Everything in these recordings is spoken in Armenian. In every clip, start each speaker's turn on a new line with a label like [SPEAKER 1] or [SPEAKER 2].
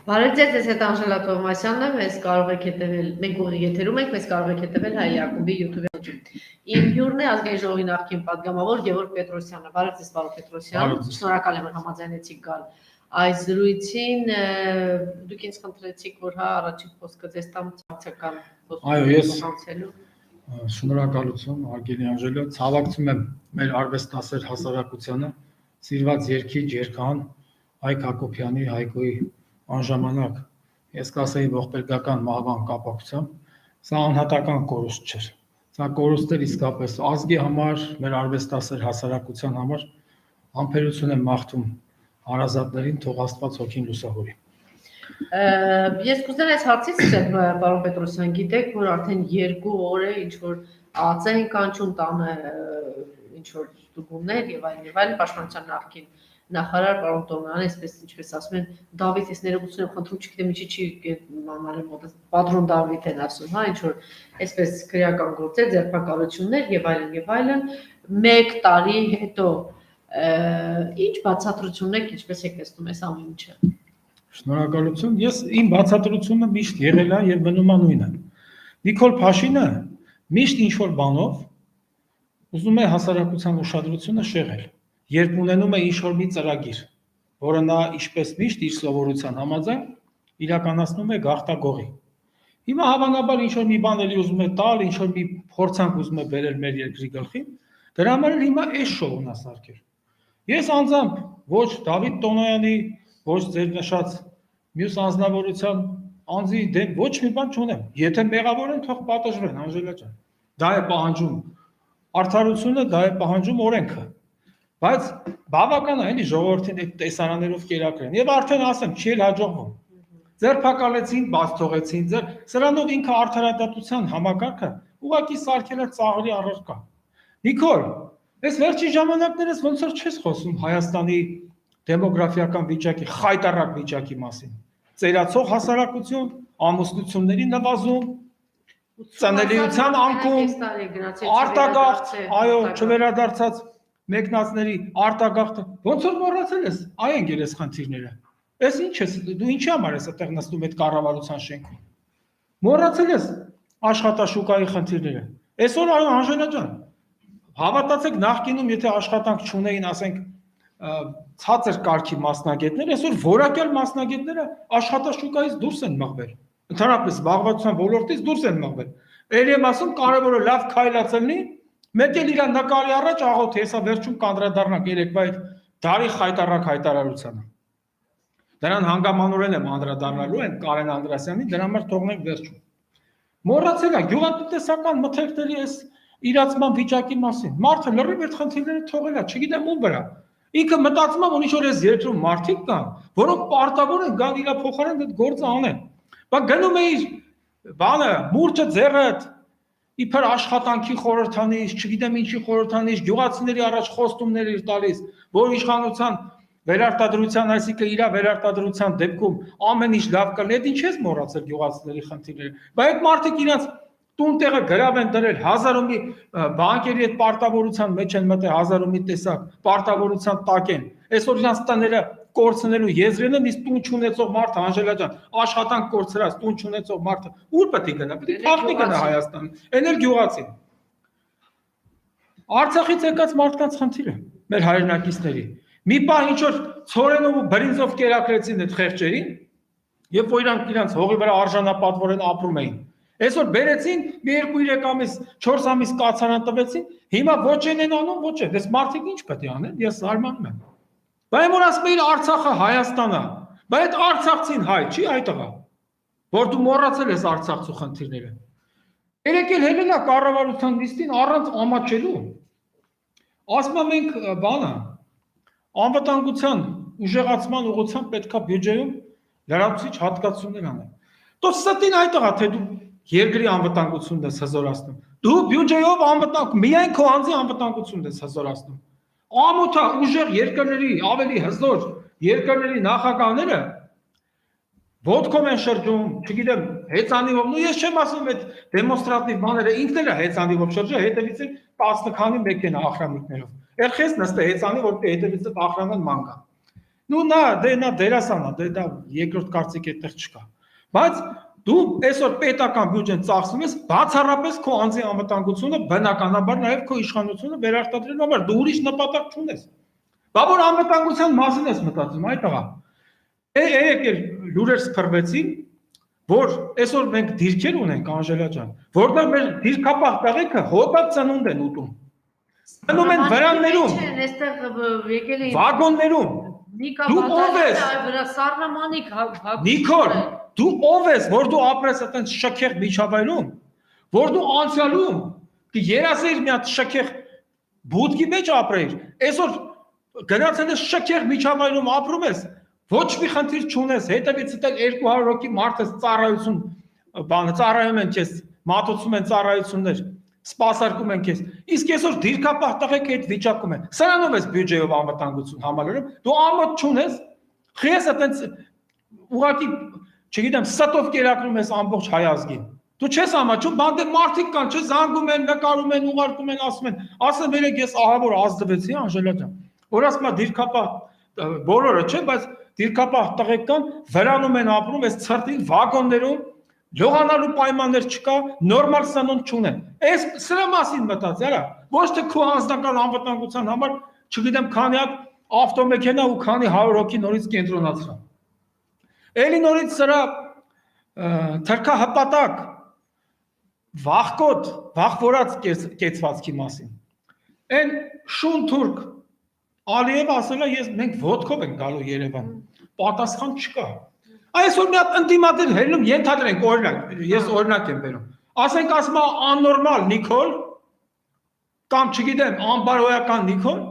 [SPEAKER 1] Բարև ձեզ, ես հետ Անժելա Թովմասյանն եմ, ես կարող եք հետևել, մենք ուղիղ եթերում ենք, մեզ կարող եք հետևել Հայ Ակումբի YouTube էջում։ Իմ հյուրն է ազգային ժողովի նախկին падգամավոր Գևորգ Պետրոսյանը։ Բարև ձեզ, պարոն Պետրոսյան, շնորհակալ եմ, որ համաձայնեցիք գալ այս զրույցին։ Դուք ինձ խնդրեցիք, որ հա առաջին խոսքը ձեզ տամ ցավական
[SPEAKER 2] խոսքելու։ Շնորհակալություն, Արգելի Անժելա, ցավակցում եմ մեր արվեստասեր հասարակությանը, սիրված երգիչ, երգահան Հայկ Հակոբյանի, Հայկոյի անժամանակ, ես կասեի ողբերգական մահվան կապակցությամբ, սա անհատական կորուստ չէր։ Սա կորուստ էր իսկապես ազգի համար, մեր արվեստասեր հասարակության համար, համբերություն եմ մաղթում հարազատներին, թող Աստված հոգին լուսավորի։
[SPEAKER 1] Ես կուզենայի այս հարցից սկսել, պարոն Պետրոսյան, գիտեք, որ արդեն 2 օր է ինչ որ ածե են կանչում տանը ինչ որ ստուգումներ եւ այլն, պաշտպանության նախկին նախարար պարոն Տոնոյանը, ինչպես ասում են, Դավիթ, ես ներողություն եմ խնդրում, չգիտեմ ինչի չի մանալի մոտ, պատրոն Դավիթ են ասում, հա, ինչ որ այսպես քրեական գործեր, ձերբակալություններ եւ այլն, 1 տարի հետո ինչ բացատրություն եք, ինչպես եք տեսնում այս ամեն ինչը։
[SPEAKER 2] Շնորհակալություն, ես իմ բացատրությունը միշտ եղել է եւ մնում է նույնը։ Նիկոլ Փաշինը միշտ ինչ որ բանով ուզում է հասարակության ուշադրությունը շեղել, երբ ունենում է ինչ որ մի ծրագիր, որը նա ինչպես միշտ իր սովորության համաձայն իրականացնում է գաղտագողի։ Հիմա հավանաբար ինչ որ մի բան էլի ուզում է տալ, ինչ որ մի փորձանք ուզում է բերել մեր երկրի գլխին, դրա համար հիմա այս շոուն է սարքել։ Ես անձամբ ոչ Դավիթ Տոնոյանի, ոչ ձեր նշած մյուս անձնավորության անձի դեմ ոչ մի բան չունեմ։ Եթե մեղավոր են, թող պատժվեն, Անժելա ջան։ Դա է պահանջում արդարությունը, դա է պահանջում օրենքը։ Բայց բավական է էլի ժողովրդին այդ տեսարաններով կերակրեն։ Եվ արդեն ասեմ, չի էլ հաջողվում։ Ձերբակալեցին, բաց թողեցին, սրանով ինքը արդարադատության համակարգը ուղղակի սարքել է ծաղրի առարկա։ Նիկոլ, այս վերջին ժամանակներս ոնց որ չես խոսում Հայաստանի դեմոգրաֆիական վիճակի, խայտառակ վիճակի մասին։ Ծերացող հասարակություն, ամուսնությունների նվազում, ծնելիության անկում, արտագաղթ, այո, չվերադարձած մեկնածների արտագաղթը, ոնց որ մոռացել ես, այ են գերես խնդիրները։ Էս ինչ ես, դու ինչի համար ես այդտեղ նստում այդ կառավարության շենքում։ Մոռացել ես աշխատաշուկայի խնդիրները։ Այսօր այո, Անժելա ջան, հավատացեք նախկինում, եթե աշխատանք չունեին, ասենք ցածր կարգի մասնագետներ, այսօր որակյալ մասնագետները աշխատաշուկայից դուրս են մղվել։ Ընդհանրապես զբաղվածության ոլորտից դուրս են մղվել։ Ելի եմ ասում, կարևորը լավ քայլացնի, մեկ էլ իր նկարի առաջ աղոթ, հեսա վերջում կանդրադառնանք երեկվա այդ դարի խայտառակ հայտարարությանը։ Դրան հանգամանորեն եմ անդրադառնալու են Կարեն Անդրասյանի, դրա համար թողնենք վերջում։ Մոռացել է գյուղատնտեսական մթերքների այս իրացման վիճակի մասին։ Մարդը լրիվ այդ խնդիրները թողել է, չգիտեմ ում վրա։ Ինքը մտածում է, որ ինչ որ այս երկրում մարդիկ կան, որոնք պարտավոր են գան իր փոխարեն այդ գործը անեն։ Բայց գնում է իր բանը, մուրճը ձեռդ, իբր աշխատանքի խորհրդանիշ, չգիտեմ ինչի խորհրդանիշ, գյուղացիների առաջ խոստումներ իր տալիս, որ իշխանության վերարտադրության, այսինքն իր վերարտադրության դեպքում ամեն ինչ լավ կլինի, այդ ինչ ես մոռացել գյուղացիների խնդիրները։ Բայց այդ մարդիկ իրենց տուն տեղը գրավ են դրել, 1000 ու մի բանկերի այդ պարտավորության մեջ են մտել, 1000 ու մի տեսակ պարտավորության տակ են։ Այսօր իրանց տները կորցնելու եզրին են, իսկ տուն չունեցող մարդը, Անժելա ջան, աշխատանք կորցրած տուն չունեցող մարդը ուր պետք է գնա, պետք է թաքնի գնա Հայաստան, էներ գյուղացին։ Արցախից եկած մարդկանց խնդիրը, մեր հայրենակիցների։ Մի պահ ինչ որ ցորենով ու բրինձով կերակրեցին այդ խեղճերին, երբ որ իրանք հողի վրա արժանապատվորեն ապրում էին։ Այսօր բերեցին, 2-3 ամիս, 4 ամիս կացարան տվեցին, հիմա ոչ են անում, ոչ է, դες մարդիկ ինչ պետք է անեն, ես զարմանում եմ։ Բայց որ ասում էին Արցախը Հայաստանն է, բայց այդ արցախցին հայ չի այդ տղա, որ դու մոռացել ես Արցախցու խնդիրները։ Երեք էլ հելել է կառավարության նիստին առանց ամաչելու։ Ասում եմ մենք բանը, անվտանգության ուժեղացման ուղղությամբ պետքա բյուջեում լրացուցիչ հատկացումներ անել։ Դու ստին այդ տղա, թե դու երկրի անվտանգությունն ես հզորացնում։ Դու բյուջեով անվտանգ, միայն քո անձի անվտանգությունն ես հզորացնում։ Ամոթա ուժեղ երկրների, ավելի հզոր երկրների նախագահները ոտքով են շրջում, չգիտեմ, հեծանիվով, նույն ես չեմ ասում այդ դեմոնստրատիվ բաները, ինքն էլ է հեծանիվով շրջը, հետևից է 10 քանի մեքենա ախրանիկներով։ Երխես նստե հեծանի, որ հետևից ախրանան ման գա։ Նու նա դերասան է, դա երկրորդ կարծիք այդտեղ չկա։ Բայց դու այսօր պետական բյուջեն ծախսում ես բացառապես քո անձի անվտանգությունը, բնականաբար նաև քո իշխանությունը վերարտադրելու համար, դու ուրիշ նպատակ չունես։ Բա որ անվտանգության մասին ես մտածում, այդ տղա։ Երեք լուրեր սփռվեցին, որ այսօր մենք դիրքեր ունենք, Անժելա ջան, որտեղ մեր դիրքապահ տղեկը հոտած ծնունդ են ուտում։ Ծնում են վրաններում, վագոններում։ Դու ով ես։ Նիկոլ, դու ով ես, որ դու ապրես այդպես շքեղ միջավայրում, որ դու անցյալում երազեիր մի հատ շքեղ բուդկի մեջ ապրեիր, այսօր գնացել ես շքեղ միջավայրում ապրում ես, ոչ մի խնդիր չունես, հետևից էլ 200 հոգի մարդ ես ծառայություն, ծառայում են քեզ, մատուցում են ծառայություններ, սպասարկում են քեզ։ Իսկ այսօր դիրքապահ տղեկ այդ վիճակում են։ Սրանով ես բյուջեով անվտանգություն համալրում, դու ամոթ չունես, խես այդպես ուղղակի, չգիտեմ, ստով կերակրում ես ամբողջ հայ ազգին։ Դու չես ամաչում, բանդե մարդիկ կան, չէ, զանգում են, նկարում են, ուղարկում են, ասում երեք ես ահավոր ազդվեցի, Անժելա ջան։ Որ ասում է դիրքապահ բոլորը չէ, բայց դիրքապահ տղեկ կան, վրանում են ապրում, այս ցրտին վագոններում, լողանալու պայմաններ չկա, նորմալ սնունդ չունեն։ Այս սրա մասին մտած, արա, ոչ թե քո անձնական անվտանգության համար, չգիտեմ, քանի հատ ավտոմեքենա ու քանի 100 հոգի նորից կենտրոնացրան։ Էլի նորից սրա թրքահպատակ վախկոտ, վախվորած կեցվածքի մասին։ Այն շուն թուրք Ալիև ասել է, մենք ոտքով ենք գալու Երևան, պատասխան չկա։ Այսօր մի հատ ընդդիմադիր հելնում ենթադրենք օրինակ, ես օրինակ եմ բերում։ Ասենք ասում է աննորմալ Նիկոլ կամ չգիտեմ, անբարոյական Նիկոլ,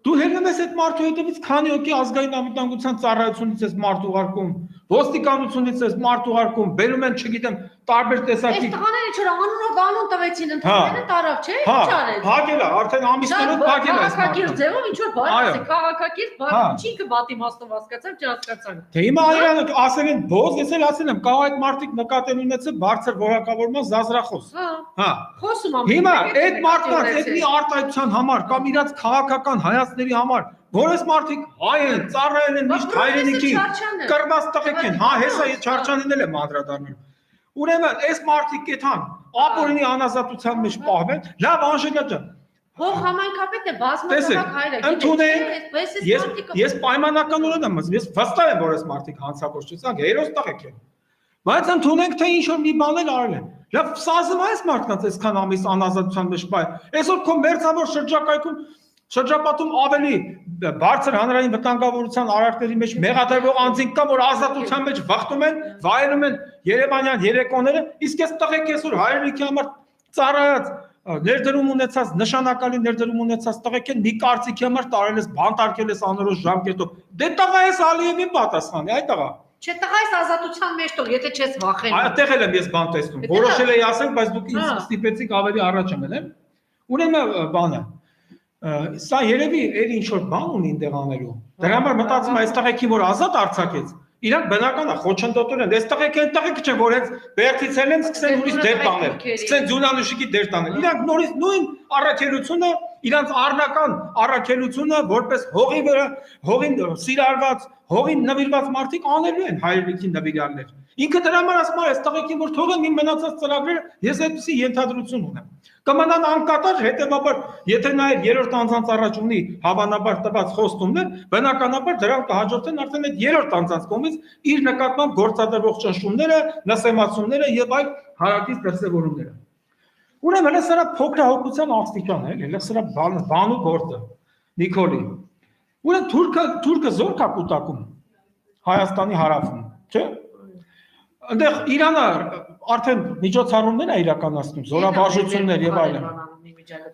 [SPEAKER 2] դու հելնում ես այդ մարդու հետևից քանի հոգի ազգային անվտանգության ծառայությունից ես մարդ ուղարկում, ոստիկանությունից ես մարդ ուղարկում, բերում են, չգիտեմ, տարբեր տեսակի։
[SPEAKER 1] Այս տղաները ինչ որ անունով անուն տվեցին, ընդհանրապես տարավ, չէ՞, ինչ արեց։
[SPEAKER 2] Փակել է, արդեն ամիսներով փակել է։
[SPEAKER 1] Քաղաքակիրթ ձևով ինչ որ բառ ասի, քաղաքակիրթ բառ, ինչի կբատիմաստով հասկացանք, չհասկացանք։
[SPEAKER 2] Դե հիմա այրանը ասել են բոզ, ես էլ ասել եմ, կա այդ մարդիկ նկատել ունեցել բարձր որակավորման զազրախոս։
[SPEAKER 1] Հա։ Խոսում եմ։
[SPEAKER 2] Հիմա այդ մարդկանց այդ մի արտահայտության համար կամ իրաց քաղաքական հայացքների համար, որ այս մարդիկ հայ են, ծառայել են միշտ հայրենիքի, կռված տղեկ են, հա, հեսա Չարչյանին էլ եմ անդրադառնում։ Ուրեմն այս մարդիկ այդան ապօրինի անազատության մեջ պահվեն, լավ Անժելա ջան։
[SPEAKER 1] Հող համայնքապետը բազմաթիվ հայր է։
[SPEAKER 2] Ես պայմանականորեն եմ ասում, ես վստահ եմ, որ այս մարդիկ հանցավոր չեն, հերոս տղեկ են։ Բայց ընդունենք թե ինչ որ մի բաներ արել են։ Լավ, սազում այս մարդկանց այսքան ամիս անազատության մեջ պահ։ Այսօր քո մերձավոր շրջակայքում շրջապատում ավելի բարձր հանրային վտանգավորության արարքների մեջ մեղադրվող անձինք կան, որ ազատության մեջ վախտում են, վայելում են Երևանյան երեկոները, իսկ այս տղեկ այսօր հայրենիքի համար ծառայած ներդրում ունեցած, նշանակալի ներդրում ունեցած տղեկ են, մի կարծիքի համար տարել ես, բանտարկել ես անորոշ ժամկետով։ Դե տղա ես Ալիևին պատասխանի, այ տղա։
[SPEAKER 1] Չէ, տղա ես ազատության մեջ թող, եթե չես վախենում։
[SPEAKER 2] Այդտեղ էլ եմ ես բան տեսնում։ Որոշել էի ասել, բայց դուք ինձ ստիպեցիք ավելի առաջ մնալ։ Ուրեմն բանը սա երևի էլ ինչ որ բան ունի այնտեղ անելու։ Դրա համար մտածում եմ այս տղեկին որ ազատ արձակեց, իրանք բնական է խոչընդոտել են։ Այս տղեկը այն տղեկը չէ, որ հենց բերտից են սկսեն ուրիշ դեր տանել, սկսեն ձունանշիկի դեր տանել։ Իրանք նորից նույն առաքելությունը, իրանք առնական առաքելությունը որպես հողի վրա, հողին սիրարված, հողին նվիրված մարդիկ անելու են հայրենիքի նվիրալներ։ Ինքը դրա համար ասում է, այս տղեկին որ թողեն իմ մնացած ծրագրերը, ես այդպեսի ենթադրություն ունեմ։ Կմնան անկատար, հետևաբար, եթե նա երրորդ անձանց առաջ ունի հավանաբար տված խոստումներ, բնականաբար դրանք կհաջորդեն արդեն այդ երրորդ անձանց կողմից իր նկատմամբ գործադրվող ճնշումները, նսեմացումները եւ այլ հարակից դրսևորումները։ Ուրեմն սրա փոքրահոգության աստիճան է, հենց սրա բանու գործը Նիկոլի։ Ուրեմն թուրքը զորք է կուտակում Հայաստանի հարավում, չէ՞։ Այնտեղ Իրանը արդեն միջոցառումներ է իրականացնում, զորաբաժություններ եւ այլն։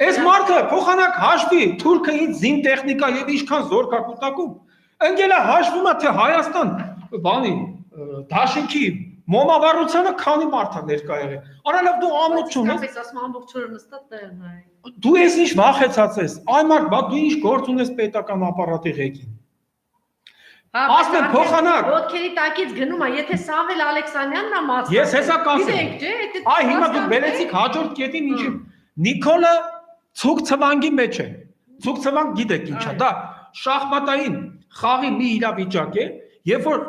[SPEAKER 2] Այս մարդը փոխանակ հաշվի, թուրքը ինձ զին տեխնիկա եւ ինչքան զորք է կուտակում։ Ընկելա հաշվում է թե Հայաստան բանի դաշինքի մոմավառությանը քանի մարդ է ներկա եղել։ Արանով դու ամոթ չունես։
[SPEAKER 1] Իսկապես ասում ամբողջ օրը նստած տեղն է։
[SPEAKER 2] Դու ես ինչ վախեցած ես։ Այ մարդ, բա դու ինչ գործ ունես պետական ապարատի ղեկին։ Ասում եմ փոխանակ։
[SPEAKER 1] Ոտքերի տակից գնում է, եթե Սամվել Ալեքսանյանն է մասնակցում։
[SPEAKER 2] Ես հեսա կասեմ։ Այ հիմա դուք բերեցիք հաջորդ կետին ինչի։ Նիկոլը ցուկ ցվանգի մեջ է։ Ցուկ ցվանգ գիտեք ինչ է, դա շախմատային խաղի մի իրավիճակ է, երբ որ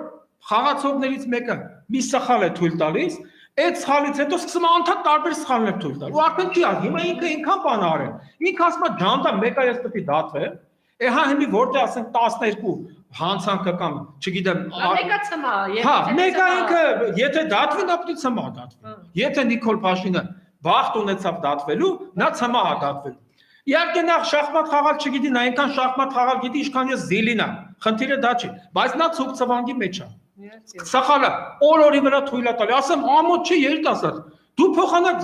[SPEAKER 2] խաղացողներից մեկը մի սխալ է թույլ տալիս, այդ սխալից հետո սկսում է անդադ տարբեր սխալներ թույլ տալ։ Ու արդեն չի ա, հիմա ինքը ինքան բան արել։ Ինքը ասում է ջանդա մեկը ես պետք է դատվեմ։ Հա հիմի որտե ասենք 12 հանցանքը կամ չգիտեմ
[SPEAKER 1] մեկը ցմա,
[SPEAKER 2] հա մեկը ինքը եթե դատվի նա պետք է ցմա դատվի։ Եթե Նիկոլ Փաշինյանը բախտ ունեցավ դատվելու, նա ցմա է դատվելու։ Իհարկե նա շախմատ խաղալ չգիտի, նա այնքան շախմատ խաղալ գիտի, ինչքան ես զիլին եմ։ Խնդիրը դա չի, բայց նա ցուկ ծվանգի մեջ է։ Սախալը օր-օրի վրա թույլ է տալի, ասեմ ամոթ չի երիտասարդ։ Դու փոխանակ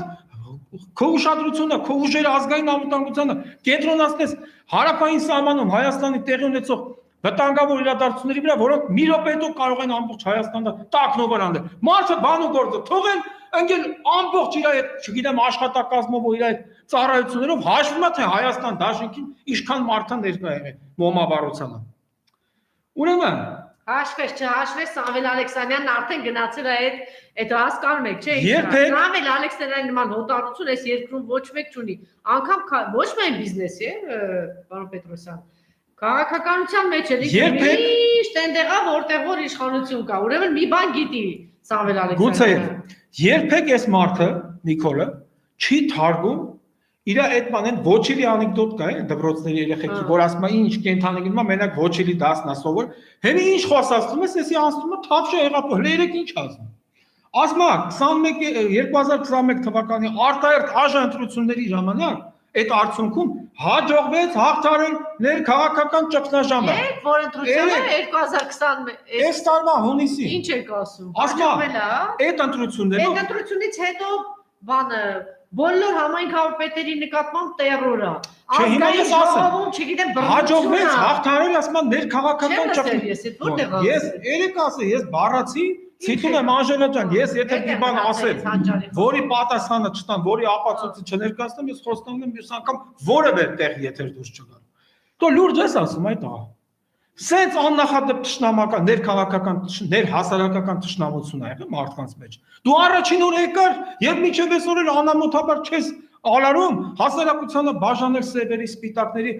[SPEAKER 2] քո ուշադրությունը, քո ուժերը ազգային անվտանգությանը կենտրոնացնես հարավային սահմանում Հայաստանի տեղի ունեցող վտանգավոր իրադարձությունների վրա, որոնք մի րոպե հետո կարող են ամբողջ Հայաստանը տակնովար անել։ Մարդը բան ու գործը թողեն, ընկել ամբողջ իր այդ, չգիտեմ, աշխատակազմով ու իր այդ ծառայություններով հաշվում է թե Հայաստան դաշինքին ինչքան մարդը ներկա եղել մոմավառությանը։ Ուրեմն
[SPEAKER 1] հաշվես, չհաշվես, Սամվել Ալեքսանյանն արդեն գնացել է այդ հասկանում եք, չէ՞։ Սամվել Ալեքսանյանի նման հոտառություն այս երկրում ոչ մեկ չունի։ Անգամ ոչ միայն բիզնեսի է, պարոն Պետրոսյան, քաղաքականության մեջ է միշտ այնտեղա որտեղ որ իշխանություն կա։ Ուրեմն մի բան գիտի Սամվել Ալեքսանյանը։
[SPEAKER 2] Գուցե երբեք այս մարդը Նիկոլը չի թարգում իր այդ բանեն ոչիլի անեկդոտ կա է դպրոցների երեխեքի, որ ասում է ինչ կենթանի գնում է մենակ ոչիլի դասն է սովոր։ Հենի ինչ խոսացնում ես, էսի անցնում է թավշա եղապո, հլերեք ինչ ասում։ Ասում է 2021 թվականի արտահերթ ԱԺ ընտրությունների ժամանակ այդ արդյունքում հաջողվեց հաղթարել ներքաղաքական ճգնաժամը։
[SPEAKER 1] Երբ որ ընտրությունը 2021
[SPEAKER 2] այս տարվա հունիսին։
[SPEAKER 1] Ինչ եք ասում։
[SPEAKER 2] Հաջողվել է։ Այդ ընտրություններով
[SPEAKER 1] այդ ընտրությունից հետո բանը բոլոր համայն քաղաքապետերի նկատմամբ տերոր է։
[SPEAKER 2] Ազգային ժողովում,
[SPEAKER 1] չգիտեմ,
[SPEAKER 2] հաջողվեց հաղթարել, ասում եմ, ներքաղաքական
[SPEAKER 1] ճգնաժամ։
[SPEAKER 2] Ես երեք ասել, ես բառացի, ցիտում եմ Անժելա ջան, ես եթե մի բան ասել, որի պատասխանը չտամ, որի ապացույցը չներկայացնեմ, ես խոստանում եմ մյուս անգամ որևէ տեղ եթեր դուրս չգա։ Դու լուրջ ես ասում այդ ահա։ Սենց աննախադեպ թշնամական, ներքաղաքական, ներհասարակական թշնամություն ա եղել մարդկանց մեջ։ Դու առաջին օր եկար, եւ մինչեւ այսօր էլ անամոթաբար չես ալարում հասարակությանը բաժանել սևերի, սպիտակների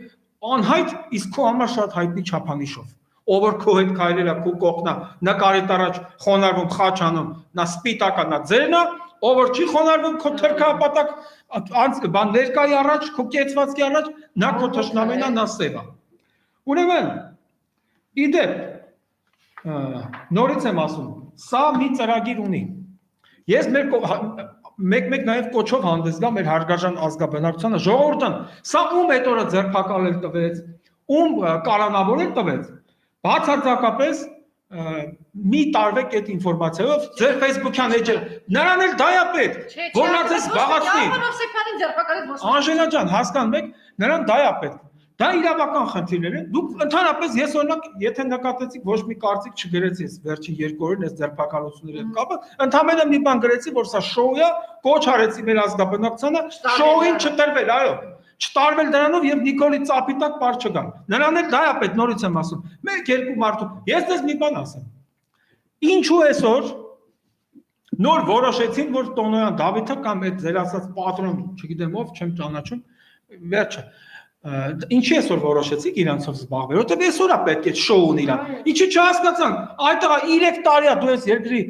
[SPEAKER 2] անհայտ, իսկ քո համար շատ հայտնի չափանիշով։ Ով որ քո հետ քայլել է, քո կողքնա, նա կարիտ առաջ խոնարհվում, խաչ անում, նա սպիտակա, նա ձերնա, ով որ չի խոնարհվում, քո թրքապատակ բան ներկայի առաջ, քո կեցվածքի առաջ, նա քո թշնամին է, նա սև է։ Ուրեմն իդեպ, նորից եմ ասում, սա մի ծրագիր ունի։ Ես մեկ նաև կոչով հանդես գամ մեր հարգարժան ազգաբնակչությանը, ժողովուրդն, սա ում այդ օրը ձերբակալել տվեց, ում կալանավորել տվեց, բացարձակապես մի տարվեք այդ ինֆորմացիայով ձեր Facebook-յան էջը, նրան էլ դա է պետք, որ նա ձեզ զբաղացնի։ Անժելա ջան, հասկանում եք, նրան դա է պետք։ Դա իրավական խնդիրներ են։ Դուք ընդհանրապես ես օրինակ, եթե նկատեցիք ոչ մի կարծիք չգրեցի ես վերջին 2 օրին այս ձերբակալությունների հետ կապը, ընդհանրապես մի բան գրեցի, որ սա շոու է, կոչ արեցի մեր ազգաբնակչությանը, շոուին չտրվել, այո, չտարվել դրանով եւ Նիկոլի ծապիտակ բար չգան։ Նրան էլ դա է պետք, նորից եմ ասում։ 1-2 մարդու։ Ես դες մի բան ասեմ։ Ինչու այսօր նոր որոշեցին, որ Տոնոյան Դավիթը կամ այդ ձեր ասած պատրոն, չգիտեմ ով, չեմ ճանաչում, վերջը Ինչի այսօր որոշեցիք իրանցով զբաղվել, որտեղ այսօր է պետք է շոուն իրան։ Ինչի չհասկացանք, այդտեղա 3 տարի է դու ես երկրի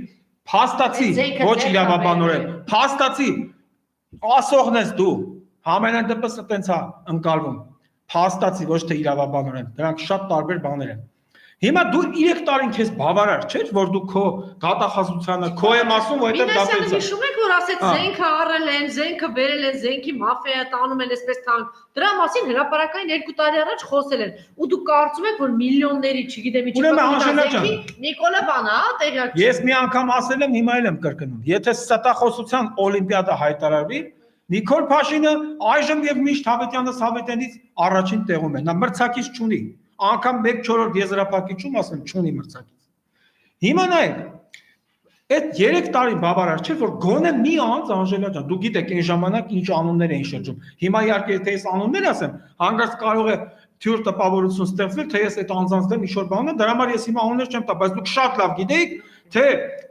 [SPEAKER 2] փաստացի, ոչ իրավաբանորեն, փաստացի ասողն ես դու, համենայն դեպս այտենց է ընկալվում, փաստացի ոչ թե իրավաբանորեն, դրանք շատ տարբեր բաներ են։ Հիմա դու 3 տարին քեզ բավարար չէ՞, որ դու քո գատախազությանը, քո եմ ասում, ու այդտեղ դա պետք է։
[SPEAKER 1] Հիշում եք, որ ասեց զենքը առել են, զենքը բերել են, զենքի մաֆիա տանում են, այսպես թանկ։ Դրա մասին հրապարակային 2 տարի առաջ խոսել են։ Ու դու կարծում եք, որ միլիոնների, չգիտեմ ինչի, Նիկոլը բան է, տեղյակ։
[SPEAKER 2] Ես մի անգամ ասել եմ, հիմա էլ եմ կրկնում։ Եթե ստատախոսության օլիմպիադա հայտարարվի, Նիկոլ Փաշինը այժմ եւ միշտ Հավետյանից առաջին տեղում է։ Նա մրցակից չունի։ Անգամ 1/4 եզրափակիչում ասեմ չունի մրցակից։ Հիմա նայեք, այդ 3 տարի բավարար չէ, որ գոնե մի անց Անժելա ջան, դու գիտեք այն ժամանակ ինչ անուններ էին շրջում։ Հիմա իհարկե եթե ես անուններ ասեմ, հանգարց կարող է թյուր տպավորություն ստեղծվել, թե ես այդ անձանց դեմ ինչ-որ բան եմ, դրա համար ես հիմա անուններ չեմ տա, բայց դուք շատ լավ գիտեք, թե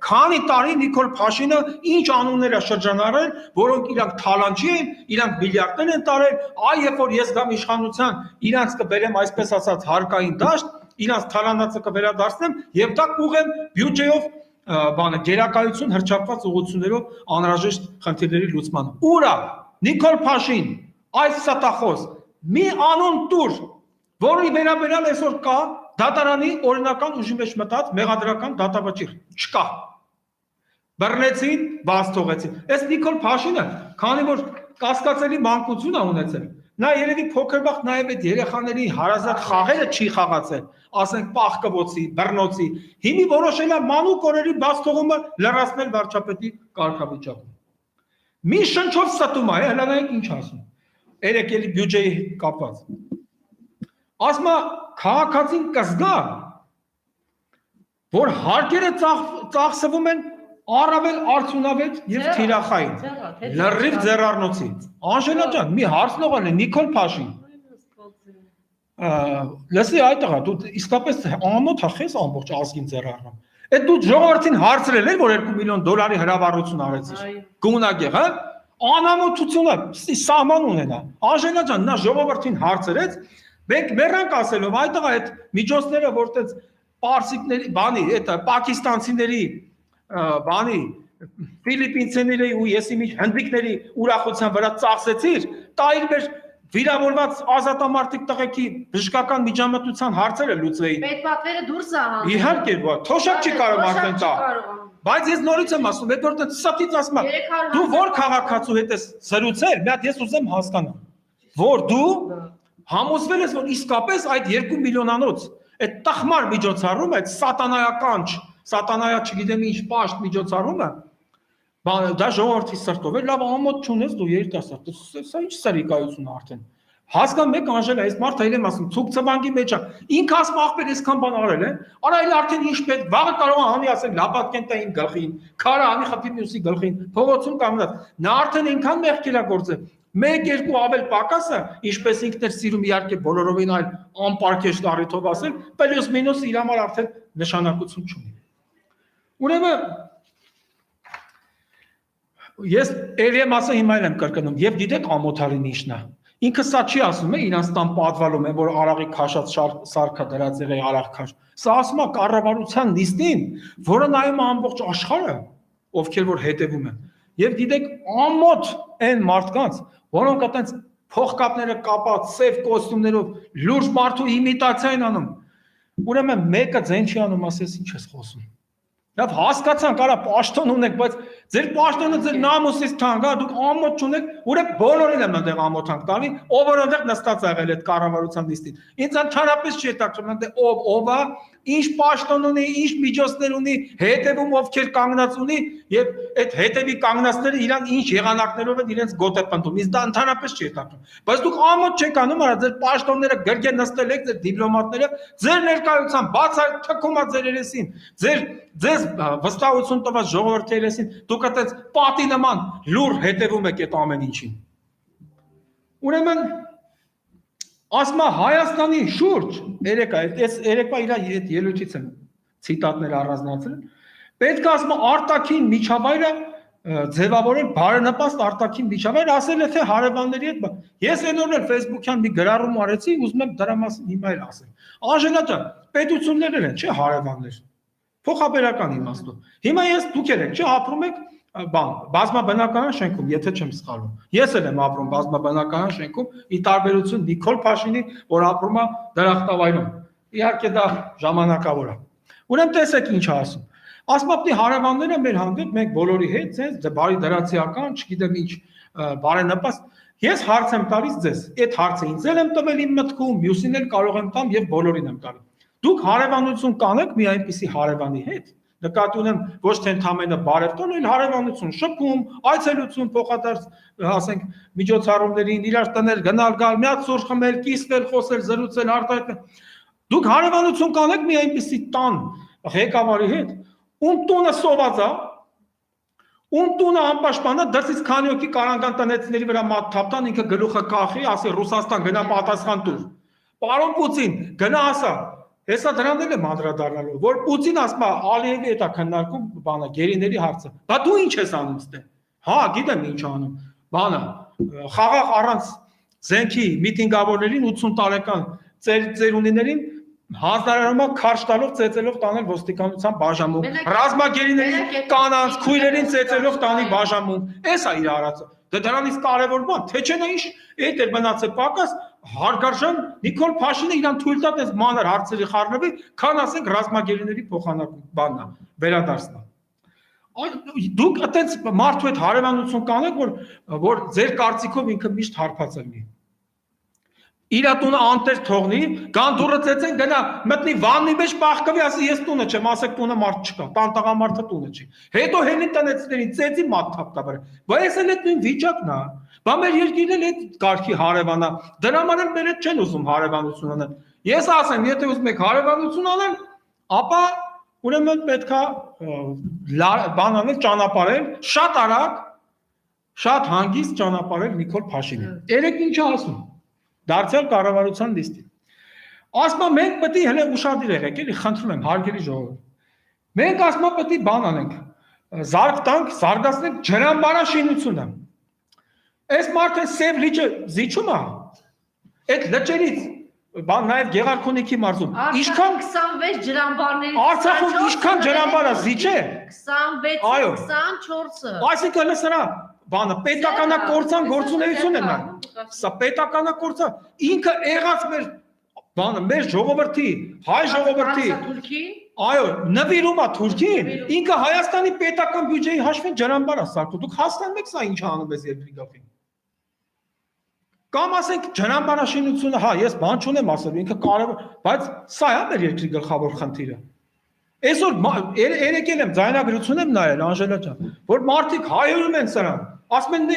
[SPEAKER 2] քանի տարի Նիկոլ Փաշինը ինչ անուններ է շրջանառել, որոնք իրանք թալանչի են, իրանք բիլիարդներ են տարել, այ երբ որ ես գամ իշխանության, իրանք կբերեմ այսպես ասած հարկային դաշտ, իրանց թալանածը կվերադարձնեմ եւ դա կուղեմ բյուջեով բանը գերակայություն հրճակված ուղղություններով անհրաժեշտ խնդիրների լուծման։ Ուրա Նիկոլ Փաշին այս ստախոս մի անուն տուր, որի վերաբերյալ այսօր կա դատարանի օրինական ուժի մեջ մտած մեղադրական դատավճիռ, չկա։ Բռնեցին, բաց թողեցին։ Այս Նիկոլ Փաշինը, քանի որ կասկածելի մանկություն է ունեցել, նա երևի փոքր վաղ նաև այդ երեխաների հարազատ խաղերը չի խաղացել, ասենք պահկվոցի, բռնոցի, հիմի որոշել է մանուկ օրերի բաց թողումը լրացնել վարչապետի կարգավիճակում։ Մի շնչով ստում է, հələ նայեք ինչ ասում։ Երեք էլի բյուջեի հետ կապված։ Ասում է քաղաքացին կզգա, որ հարկերը ծախսվում են առավել արդյունավետ եւ թիրախային, լրիվ ձեռառնոցի։ Անժելա ջան, մի հարցնողն է Նիկոլ Փաշին։ Լսի այդ տղա, դու իսկապես ամոթ ախես ամբողջ ազգին ձեռառնում։ Այդ դու ժողովրդին հարցրել ես, որ $2 միլիոն հրավառություն արեցիր։ Գունագեղ, հա? Անամոթությունը սահման ունենա։ Անժելա ջան, նա ժողովրդին հարցրեց, մենք մեռանք ասելով, այդ տղա այդ միջոցները, որտեղ պարսիկների, բանի, այդ պակիստանցիների բանի ֆիլիպինցիների ու եսիմի հնդիկների ուրախության վրա ծախսեցիր, տայր մեր վիրավորված ազատամարտիկ տղեկի բժշկական միջամտության հարցերը լուծվեին։
[SPEAKER 1] Պետպատվերը դուրս է հանում։
[SPEAKER 2] Իհարկե, թոշակ չի կարող արդեն տա։ Բայց ես նորից եմ ասում, այդ որտեղ սատից ասում եմ, դու որ քաղաքացու հետ ես զրուցել, մի հատ ես ուզեմ հասկանալ, որ դու համոզվել ես, որ իսկապես այդ 2 միլիոնանոց այդ տխմար միջոցառումը, այդ սատանայա չգիտեմ ինչ պաշտ միջոցառումը, դա ժողովրդի սրտով է, լավ ամոթ չունես դու երիտասարդ, սա ինչ սրիկայություն արդեն։ Հասկանում եք Անժելա, այս մարդը այլ եմ ասում, ցուկ ծվանգի մեջ է։ Ինքը ասում ախպեր այսքան բան արել է, արա այլ արդեն ինչ պետք, վաղը կարող է անի ասեն լապատկեն տային գլխին, քարը անի խփի մյուսի գլխին, փողոցում կանգնած։ Նա արդեն այնքան մեղքեր է գործել։ 1-2 ավել պակասը, ինչպես ինքն էր սիրում իհարկե բոլորովին այլ անպարկեշտ առիթով ասել, պլյուս մինուս իր համար արդեն նշանակություն չունի։ Ուրեմն ես երեմ ասա հիմա եմ կրկնում, եւ գիտեք ամոթալին ինչն է։ Ինքը սա չի ասում է, իրանց տան պատվալում է, որ արաղի քաշած սարքա դրած եղի արաղ քաշ։ Սա ասում է կառավարության նիստին, որը նայում է ամբողջ աշխարհը, ովքեր որ հետևում են։ Եվ գիտեք ամոթ այն մարդկանց, որոնք այտենց փողկապները կապած, սև կոստյումներով լուրջ մարդու իմիտացիա են անում։ Ուրեմն մեկը ձեն չի անում, ասես ինչ ես խոսում։ Լավ հասկացանք, արա պաշտոն ունեք, բայց ձեր պաշտոնը ձեր նամուսից թանկ է, դուք ամոթ չունեք, ուրեմն բոլորին եմ այնտեղ ամոթանք տալի, ով որ այնտեղ նստած եղել այդ կառավարության նիստին։ Ինձ ընդհանրապես չի հետաքրքրում, այնտեղ ով է, ինչ պաշտոն ունի, ինչ միջոցներ ունի, հետևում ովքեր կանգնած ունի, եւ այդ հետևի կանգնածները իրան ինչ եղանակներով են իրենց գոտե պնդում։ Ինձ դա ընդհանրապես չի հետաքրքրում։ Բայց դուք ամոթ չեք անում, արա ձեր պաշտոնները գրգեն նստել եք, ձեր դիպլոմատները, ձեր ներկայությամբ բաց թքումա ձեր երեսին, ձեզ վստահություն տված ժողովրդի երեսին, դուք այդպես պատի նման լուր հետևում եք այդ ամեն ինչին։ Ուրեմն ասում է Հայաստանի շուրջ երեկվա իր ելույթից եմ ցիտատներ առանձնացրել, պետք է ասում է արտաքին միջավայրը ձևավորել բարենպաստ արտաքին միջավայր, ասել է թե հարևանների հետ, ես այն օրն էլ Facebook-յան մի գրառում արեցի, ուզում եմ դրա մասին հիմա էլ ասել։ Անժելա ջան, պետություններ են, չէ՞ հարևաններ։ Փոխաբերական իմաստով։ Հիմա ես դուք եք, չէ՞, ապրում եք բազմաբնակարան շենքում, եթե չեմ սխալվում։ Ես էլ եմ ապրում բազմաբնակարան շենքում, ի տարբերություն Նիկոլ Փաշինի, որ ապրում է դրախտավայրում։ Իհարկե դա ժամանակավոր է։ Ուրեմն տեսեք ինչ ասում։ Ասում է հարևանները մեր հանդեպ մենք բոլորի հետ, ցենց բարի դրացիական, չգիտեմ ինչ, բարենպաստ։ Ես հարց եմ տալիս ձեզ։ Այդ հարցը ինձ էլ եմ տվել իմ մտքում, մյուսին էլ կարող եմ տամ եւ բոլորին եմ տալի։ Դուք հարևանություն կանեք մի այնպիսի հարևանի հետ։ Նկատի ունեմ ոչ թե ընդամենը բարևտոն, այլ հարևանություն, շփում, այցելություն, փոխադարձ, ասենք, միջոցառումներին, իրար տներ, գնալ գալ, մի հատ սուրճ խմել, կիսվել, խոսել, զրուցել, արտահայտել։ Դուք հարևանություն կանեք մի այնպիսի տան ղեկավարի հետ, ում տունը սոված է, ում տունը անպաշտպան է, դրսից քանի օքի կարանգան տնեցիների վրա մատ թափտան, ինքը գլուխը կախի, ասի Ռուսաստան գնա պատասխան տուր։ Պարոն Պուտին, գնա ասա։ Հեսա դրան էլ եմ անդրադառնալու, որ Պուտին ասում է Ալիևի հետ է քննարկում բանը գերիների հարցը։ Բա դու ինչ ես անում ստե։ Հա, գիտեմ ինչ անում։ Բանը խաղաղ առանց զենքի միտինգավորներին 80 տարեկան ծերունիներին հանձնարարումը քարշ տալով ծեծելով տանել ոստիկանության բաժանմունք, ռազմագերիների կանանց, քույրերին ծեծելով տանի բաժանմունք, էս է իր արածը։ Դե դրանից կարևոր բան, թե չէ նա ինչ այդ էր մնացել պակաս, հարգարժան Նիկոլ Փաշինը իրան թույլ տա այս մանր հարցերի խառնվի, քան ասենք ռազմագերիների փոխանակում բանն է, վերադարձնա։ Դուք այտենց մարդու հետ հարևանություն կանեք, որ ձեր կարծիքով ինքը միշտ հարբած լինի։ Իր տունը անտեր թողնի, կան դուրը ծեծեն, գնա մտնի վաննի մեջ պահկվի, ասի ես տունը չեմ, ասեք տունը մարդ չկա, տան տղամարդը տունը չի։ Հետո հենի տնեցներին ծեծի մատ թափտաբար։ Բայց ես էլ այդ նույն վիճակն է։ Բա մեր երկիրն էլ այդ կարգի հարևանա։ Դրա համար էլ մեր հետ չեն ուզում հարևանություն անել։ Ես ասեմ, եթե ուզում եք հարևանություն անել, ապա ուրեմն պետքա բան անել, ճանապարհել, շատ արագ, շատ հանգիստ ճանապարհել Նիկոլ Փաշինին։ Երեք ինչ ասում։ Դարձյալ կառավարության լիստին։ Ասма մենք պետք է հենց ուշադիր եղեք, էլի խնդրում եմ, հարգելի ժողովուրդ։ Մենք ասма պետք է բան անենք, զարգ տանք, զարգացնենք ջրամբարաշինությունը։ Այս մարդը սև լիճը զիջում է։ Այդ լճերից բան նաև Գեղարքունիքի մարզում։ Ինչքան
[SPEAKER 1] 26 ջրամբարների
[SPEAKER 2] Արցախում ինչքան ջրամբար է զիջե։
[SPEAKER 1] 26-24-ը։
[SPEAKER 2] Այսինքն սրա բանը պետականակորցան գործունեություն է նա։ Սա պետականակորցան ինքը եղած մեր բանը մեր ժողովրդի, հայ ժողովրդի այո, նվիրում է Թուրքին, ինքը Հայաստանի պետական բյուջեի հաշվին ջրամբար է սարքում։ Դուք հասկանում եք սա ինչ անում ես երկրի գլխին։ Կամ ասենք ջրամբարաշինությունը, հա, ես բան չունեմ ասել, ինքը կարևոր, բայց սա է մեր երկրի գլխավոր խնդիրը։ Այսօր երեկել եմ ձայնագրություն եմ նայել Անժելա ջան, որ մարդիկ հայհոյում են սրան, ասում են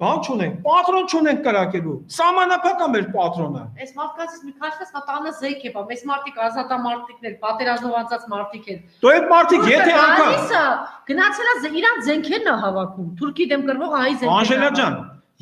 [SPEAKER 2] բան չունենք, պատրոն չունենք կրակելու, սահմանափակ է մեր պատրոնը։
[SPEAKER 1] Այս մարդկանց մի քաշքս տանը զենք է, բայց մարդիկ ազատամարտիկներ, պատերազմով անցած մարդիկ են։
[SPEAKER 2] Դու այդ մարդիկ եթե անգամ
[SPEAKER 1] գնացել է իրան զենքերն է հավաքում, Թուրքի դեմ կրվող հայի զենքեր։
[SPEAKER 2] Անժելա ջան,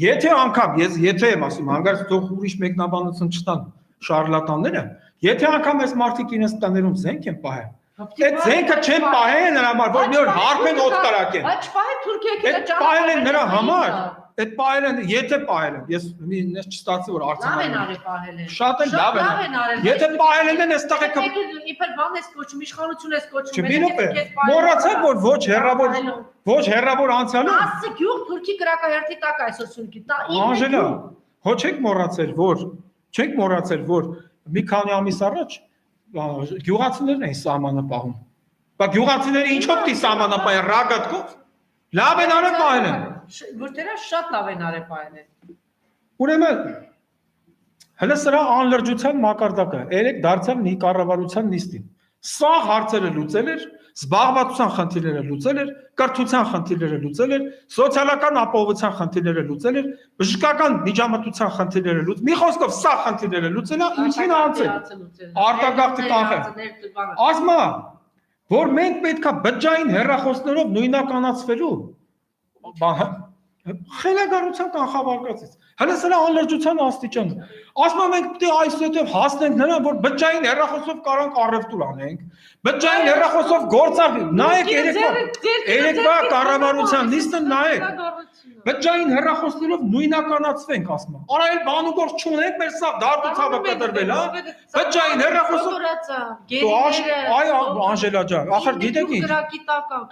[SPEAKER 2] եթե անգամ ես եթե եմ ասում, հանգարց թող ուրիշ մեկնաբանություն չտան շարլատանները, եթե անգամ այս մարդիկ իրենց տաներում զենք են պահել, այդ զենքը չեն պահել նրա համար, որ մի օր հարբեն օդ կարակեն։
[SPEAKER 1] Բայց չպահել Թուրքիա
[SPEAKER 2] այդ պահել են նրա համար, այդ պահել են, եթե պահել են, ես ես չստացի որ
[SPEAKER 1] Լավ են
[SPEAKER 2] արցանալ։
[SPEAKER 1] արել պահել են։
[SPEAKER 2] Շատ են լավ են արել։ Եթե պահել են, այստեղ է
[SPEAKER 1] իբր բան ես կոչում, իշխանություն ես կոչում։
[SPEAKER 2] Չբինոպ է։ Մոռացեք որ ոչ հերրավոր անցյալում։
[SPEAKER 1] Ասը գյուղ Թուրքի կրակահերթի տակ այսօր սունկի։
[SPEAKER 2] Անժելա, հո չեք մոռացել, որ մի քանի ամիս առաջ գյուղացիներն էին սահմանը պահում։ Բա գյուղացիները ինչով դի սահմանը պահեն ռագատկով։ Լավ են արել պահել են։
[SPEAKER 1] Որտերա շատ լավ են արել պահել են։
[SPEAKER 2] Ուրեմն հələ սրա անլրջության մակարդակը երեք դարձավ մի կառավարության նիստին։ Սա հարցերը լուծել էր, զբաղվածության խնդիրները լուծել էր, կրթության խնդիրները լուծել էր, սոցիալական ապահովության խնդիրները լուծել էր, բժշկական միջամտության խնդիրները լուծել։ Մի խոսքով սա խնդիրները լուծել է, ինչին անցել։ Արտագաղթի կանխել։ Ասма, որ մենք պետքա բջջային հեռախոսներով նույնականացվելու խելագարության կանխավարկածից։ Հələ սրա անլրջության աստիճանը։ Ասում եմ մենք պետք է այսուհետ հասնենք նրան, որ բջջային հեռախոսով կարանք առևտուր անենք, բջջային հեռախոսով գործարք, նայեք երեկվա կառավարության լիստը նայեք։ Բջջային հեռախոսներով նույնականացվենք, ասում եմ։ Արա էլ բան ու գործ չունենք, մեր սա դարձուցավը կտրվել, հա։ Բջջային հեռախոսով այ Անժելա ջան, ախր գիտեք ինչ։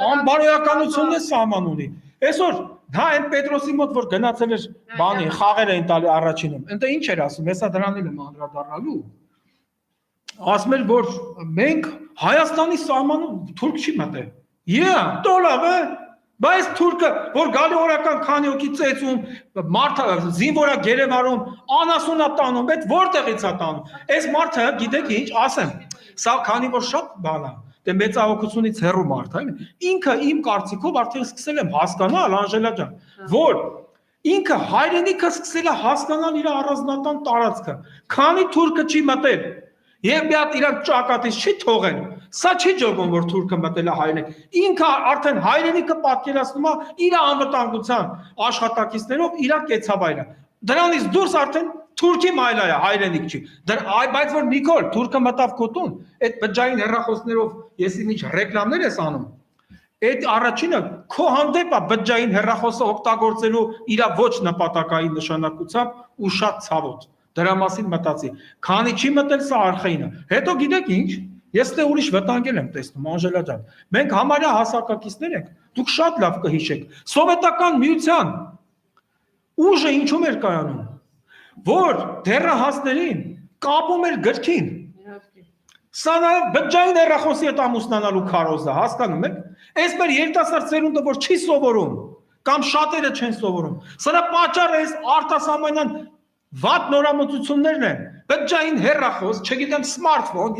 [SPEAKER 2] Անբարոյականությունն է սահման ունի։ Այսօր հա այն Պետրոսի մոտ որ գնացել էր բանի խաղեր էին տալի առաջինում ընդ ինչ էր ասում հեսա դրանին եմ անդրադառնալու ասում էր որ մենք Հայաստանի սահմանում թուրք չի մտել տոլավ է բայց թուրքը որ գալի օրական քանի օքի ծեծում մարդը զինվորա գերեվարում անասունա տանում այդ որտեղից է տանում այս մարդը գիտեք ինչ ասեմ սա քանի որ շատ բան է դե մեծահոգությունից հեռու մարդ է ինքը իմ կարծիքով արդեն սկսել եմ հասկանալ Անժելա ջան որ ինքը հայրենիքը սկսել է հասկանալ իր առանձնական տարածքը քանի թուրքը չի մտել եւ մի հատ իրան ճակատից չի թողել սա չի ջոգում որ թուրքը մտել է հայրենիք ինքը արդեն հայրենիքը պատկերացնում է իր անվտանգության աշխատակիցներով իր կեցավայրը դրանից դուրս արդեն Թուրքի մայլա է հայրենիք չի բայց որ Նիկոլ թուրքը մտավ կոտուն այդ բջջային հեռախոսներով եսի ինչ ռեկլամներ ես անում այդ առաջինը քո հանդեպ է բջջային հեռախոսը օգտագործելու իր ոչ նպատակային նշանակությամբ ու շատ ցավոտ դրա մասին մտածի։ Քանի չի մտել սա արխայինը։ Հետո գիտեք ինչ, ես դե ուրիշ վտանգել եմ տեսնում, Անժելա ջան։ Մենք համարյա հասակակիցներ ենք, դուք շատ լավ կհիշեք։ Սովետական միության ուժը ինչու էր կայանում, որ դեռահասներին կապում էր գրքին։ Սա նաև բջջային հեռախոսի հետ ամուսնանալու քարոզը, հասկանում եք։ Այս մեր երիտասարդ սերունդը, որ չի սովորում, կամ շատերը չեն սովորում։ Սրա պատճառը այս արտասահմանյան վատ նորամուծություններն են։ Բջջային հեռախոս, չգիտեմ, սմարթֆոն,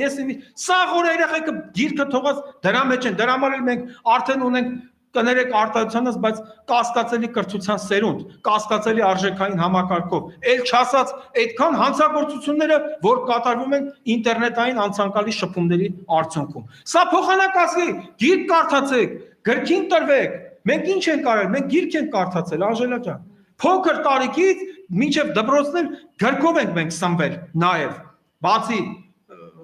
[SPEAKER 2] սա որ երեխեքը գիրքը թողած դրա մեջ են, դրա համար էլ մենք արդեն ունենք կներեք արտադրությունից, բայց կասկածելի կրթության սերունդ, կասկածելի արժեքային համակարգով, ել չասած այդքան հանցագործությունները, որ կատարվում են ինտերնետային անցանկալի շփումների արդյունքում։ Սա փոխանակասի, գիրք կարդացեք, գրքին տրվեք, մենք ինչ ենք արել, մենք գիրք ենք կարդացել, Անժելա ջան։ Փոքր տարիքից մինչև դպրոցներ գրքով ենք մենք սնվել, նաև, բացի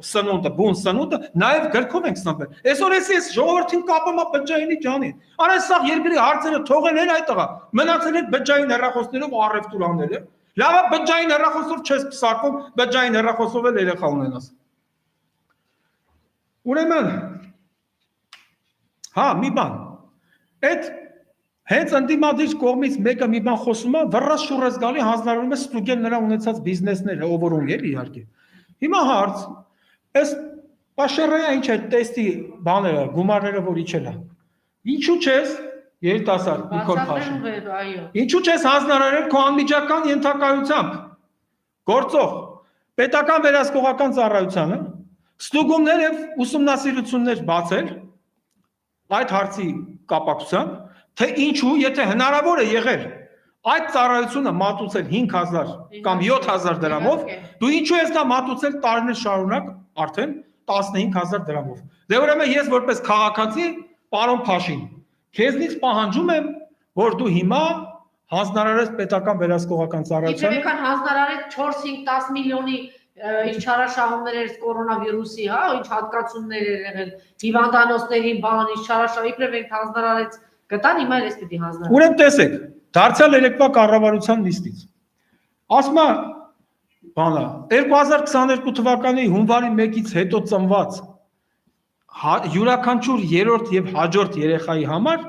[SPEAKER 2] սնունդը, բուն սնունդը, նաև գրքով ենք սնվել։ Այսօր ես ժողովրդին կապում եմ բջջայինի ջանին։ Արա սա երկրի հարցերը թողել են այդ տղա, մնացել են բջջային հեռախոսներով առևտուր անել։ Լավ է բջջային հեռախոսով չես պսակվում, բջջային հեռախոսով էլ երեխա ունենաս։ Ուրեմն, հա, մի բան, այդ հենց ընդդիմադիր կողմից մեկը մի բան խոսում է, վռռաս շուռես գալի հանձնարարում է ստուգել նրա ունեցած բիզնեսները, ով որ ունի էլի իհարկե։ Հիմա հարց, այս Պաշարյանը ինչ է տեստի բաները, գումարները որ իջել է։ Ինչու չես երիտասարդ Նիկոլ Փաշինյան։ Ինչու չես հանձնարարել քո անմիջական ենթակայությամբ գործող պետական վերահսկողական ծառայությանը ստուգումներ եւ ուսումնասիրություններ բացել այդ հարցի կապակցությամբ, թե ինչու, եթե հնարավոր է եղել այդ ծառայությունը մատուցել 5000 կամ 7000 դրամով, դու ինչու ես դա մատուցել տարիներ շարունակ արդեն 15000 դրամով։ Դե ուրեմն ես որպես քաղաքացի, պարոն Փաշին, քեզնից պահանջում եմ, որ դու հիմա հանձնարարես պետական վերահսկողական ծառայությանը։
[SPEAKER 1] Իբրև հանձնարարեց 4-5-10 միլիոնի իր չարաշահումներ էր կորոնավիրուսի, հա, ինչ հատկացումներ էր եղել, հիվանդանոցների բան, ինչ չարաշահ, իբրև հանձնարարեց, գտան հիմա էլ էս պիտի հանձնարարել։
[SPEAKER 2] Ուրեմն տեսեք, դարձյալ երեկվա կառավարության նիստից։ Ասում է, բանը, 2022 թվականի հունվարի 1-ից հետո ծնված յուրաքանչյուր երրորդ եւ հաջորդ երեխայի համար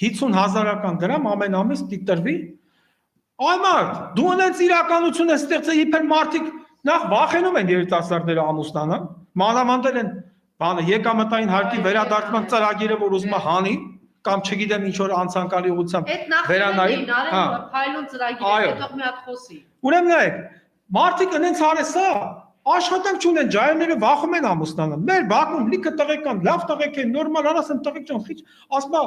[SPEAKER 2] 50,000 դրամ ամեն ամիս դիտրվի։ Այ մարդ, դու ունես իրականություն ես ստեղծել, իբր մարդիկ նախ վախենում են երիտասարդները ամուսնանալ, մանավանդել են բանը եկամտային հարկի վերադարձման ծրագիրը, որ ուզում է հանի, կամ չգիտեմ ինչ որ անցանկալի ուղղությամբ վերանայի,
[SPEAKER 1] հա, փայլուն ծրագիր, հետո մի հատ խոսի։
[SPEAKER 2] Ուրեմն նայեք, մարդիկ այնց արես սա, աշխատանք չունեն, ջայրները վախում են ամուսնանալ։ Մեր Բաքվում լիքը տղեկ կան, լավ տղեկ են, նորմալ արասն տղեկ ջան, խիչ, ասում է,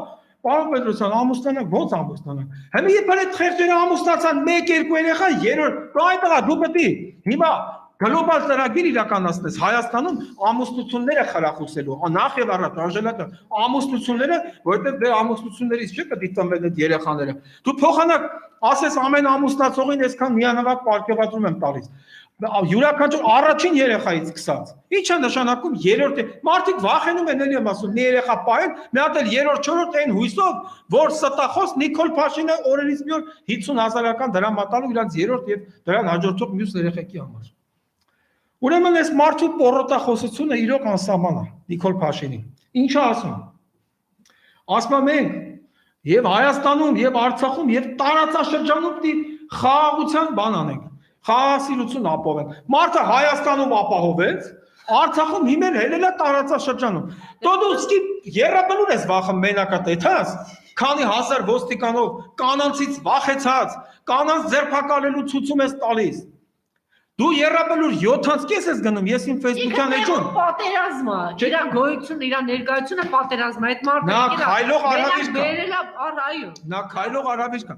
[SPEAKER 2] պարոն Պետրոսյան, ամուսնանանք, ո՞նց ամուսնանանք։ Հիմա երբ այդ խեղճերը ամուսնացան 1-2 երեխա, երրորդ, այ տղա, դու պետք է հիմա գլոբալ ծրագիր իրականացնես Հայաստանում ամուսնությունները խրախուսելու, նախ եւ առաջ Անժելա ջան, ամուսնությունները, որովհետեւ դե ամուսնություններից չէ պետք է ծնվեն այդ երեխաները։ Դու փոխանակ ասես ամեն ամուսնացողին այսքան միանավակ պարգևատրում եմ տալիս։ Յուրաքանչյուր առաջին երեխայից սկսած։ Ինչ է նշանակում երրորդ, մարդիկ վախենում են, էլի եմ ասում, մի երեխա պահեն, մի հատ էլ երրորդ, չորրորդ այն հույսով, որ ստախոս Նիկոլ Փաշինյանը օրերից մի օր 50,000 դրամ մատալու իրանց երրորդ եւ դրան հաջորդող մյուս երեխեքի համար։ Ուրեմն այս մարդու պորոտախոսությունը իրոք անսահման է Նիկոլ Փաշինի։ Ինչա ասում։ Ասում մենք եւ Հայաստանում եւ Արցախում եւ տարածաշրջանում պիտի խաղաղության բան անենք, խաղաղասիրություն ապահովենք։ Մարդը Հայաստանում ապահովեց, Արցախում հիմա հելելա տարածաշրջանում։ Դու սկի երրաբնուր ես վախը մենակա տեթաս, քանի հազար ոստիկանով կանանցից վախեցած, կանանց ձերբակալելու ցույցում ես տալիս։ Դու երրաբլուր 7-ից կես ես գնում, ես իմ Facebook-յան էջում։
[SPEAKER 1] Պատերազմ է, իր գոյությունը, իր ներկայությունը պատերազմ է, այդ մարդը
[SPEAKER 2] նա քայլող արավիճ կա։
[SPEAKER 1] Բերելա, այո։
[SPEAKER 2] Նա քայլող արավիճ կա։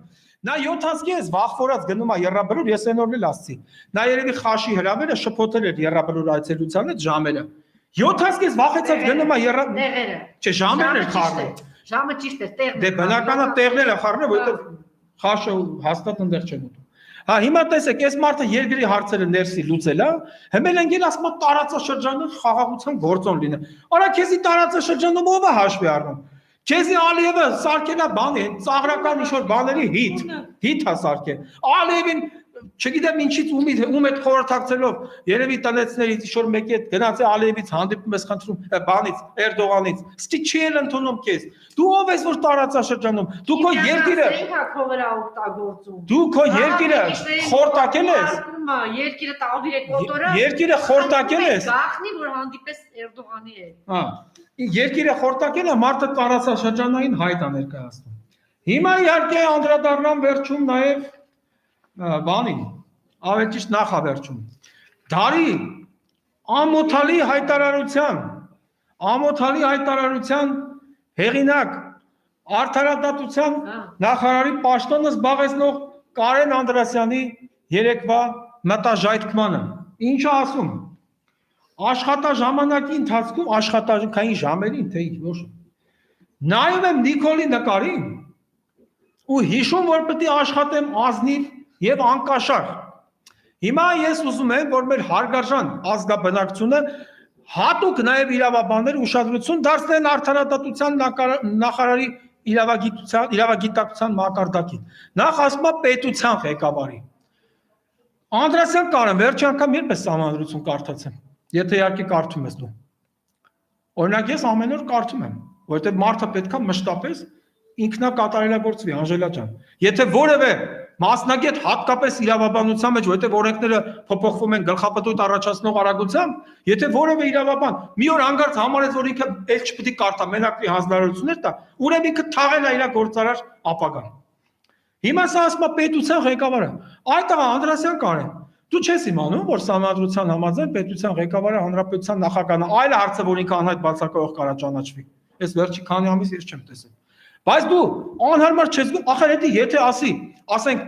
[SPEAKER 2] Նա 7-ից կես վախվորած գնում է երրաբլուր, ես այն օրն էլ ասացի։ Նա երևի խաշի հրավերը շփոթել էր երրաբլուր այցելության հետ ժամերը։ 7-ից կես վախեցած գնում է
[SPEAKER 1] տեղերը։
[SPEAKER 2] Չէ, ժամերն էր խառնել։
[SPEAKER 1] Ժամը ճիշտ է, տեղն է։
[SPEAKER 2] Դե բնականա տեղն է խառնել, որովհետև խաշը հաստատ այնտեղ չեն ուտում։ Հա հիմա տեսեք, այս մարդը երկրի հարցերը ներսի լուծել է, հիմա են ասում տարածաշրջանում խաղաղության գործոն լինել։ Արա քեզի տարածաշրջանում ով է հաշվի առնում։ Քեզի Ալիևը սարքելա բանի, ծաղրական ինչ-որ բաների հիթ է սարքել։ Ալիևին չգիտեմ ինչից ում հետ խորհրդակցելով երևի տնեցներից ինչ որ մեկի հետ գնաց է Ալիևից հանդիպում ես խնդրում բանից Էրդողանից ստի չի էլ ընդունում քեզ դու ով ես որ տարածաշրջանում դու քո երկիրը դու քո երկիրը խորտակել ես
[SPEAKER 1] երկիրը տավիր է կոտորա
[SPEAKER 2] երկիրը խորտակել ես
[SPEAKER 1] գախնի որ հանդիպես Էրդողանի հետ
[SPEAKER 2] հա երկիրը խորտակել է մարդը տարածաշրջանային հայտ է ներկայացնում հիմա իհարկե անդրադառնամ վերջում նաև բանին ավելի ճիշտ նախավերջում դարի ամոթալի հայտարարության հեղինակ արդարադատության նախարարի պաշտոնը զբաղեցնող Կարեն Անդրասյանի երեկվա մտաժայթքմանը ինչը ասում աշխատաժամանակի ընթացքում աշխատանքային ժամերին թե ինչ ոչ նայում եմ Նիկոլի նկարին ու հիշում որ պետք է աշխատեմ ազնիվ եւ անկաշար հիմա ես ուզում եմ որ մեր հարգարժան ազգաբնակությունը հատուկ նաեւ իրավաբաններ ուշադրություն դարձնեն արդարադատության նախարարի իրավագիտակցության մակարդակին նախ ասում է պետության ղեկավարի Անդրասյան Կարեն վերջի անգամ երբ ես համանդրություն կարդացեմ եթե իհարկե կարդում ես դու օրինակ ես ամեն օր կարդում եմ որովհետեւ մարդը պետքա մշտապես ինքնակատարելագործվի Անժելա ջան եթե որևէ մասնագետ հատկապես իրավաբանության մեջ որովհետեւ օրենքները փոփոխվում են գլխապտույտ առաջացնող արագությամբ եթե որևէ իրավաբան մի օր հանգարց համարեց որ ինքը էլ չպետք է կարդա մենակրի հանձնարարություններ տա ուրեմն ինքը թաղել է իր գործարար ապագան հիմա սա ասում է պետության ղեկավարը այդ Անդրասյան Կարեն դու չես իմանում որ համանդրության համաձայն պետության ղեկավարը հանրապետության նախագահն է այլ հարցը որ ինքը անհայտ բացակայող կարա ճանաչվի ես վերջի քանի ամիս ես չեմ տեսել բայց դու անհարմար չես գում ախր եթե ասի ասենք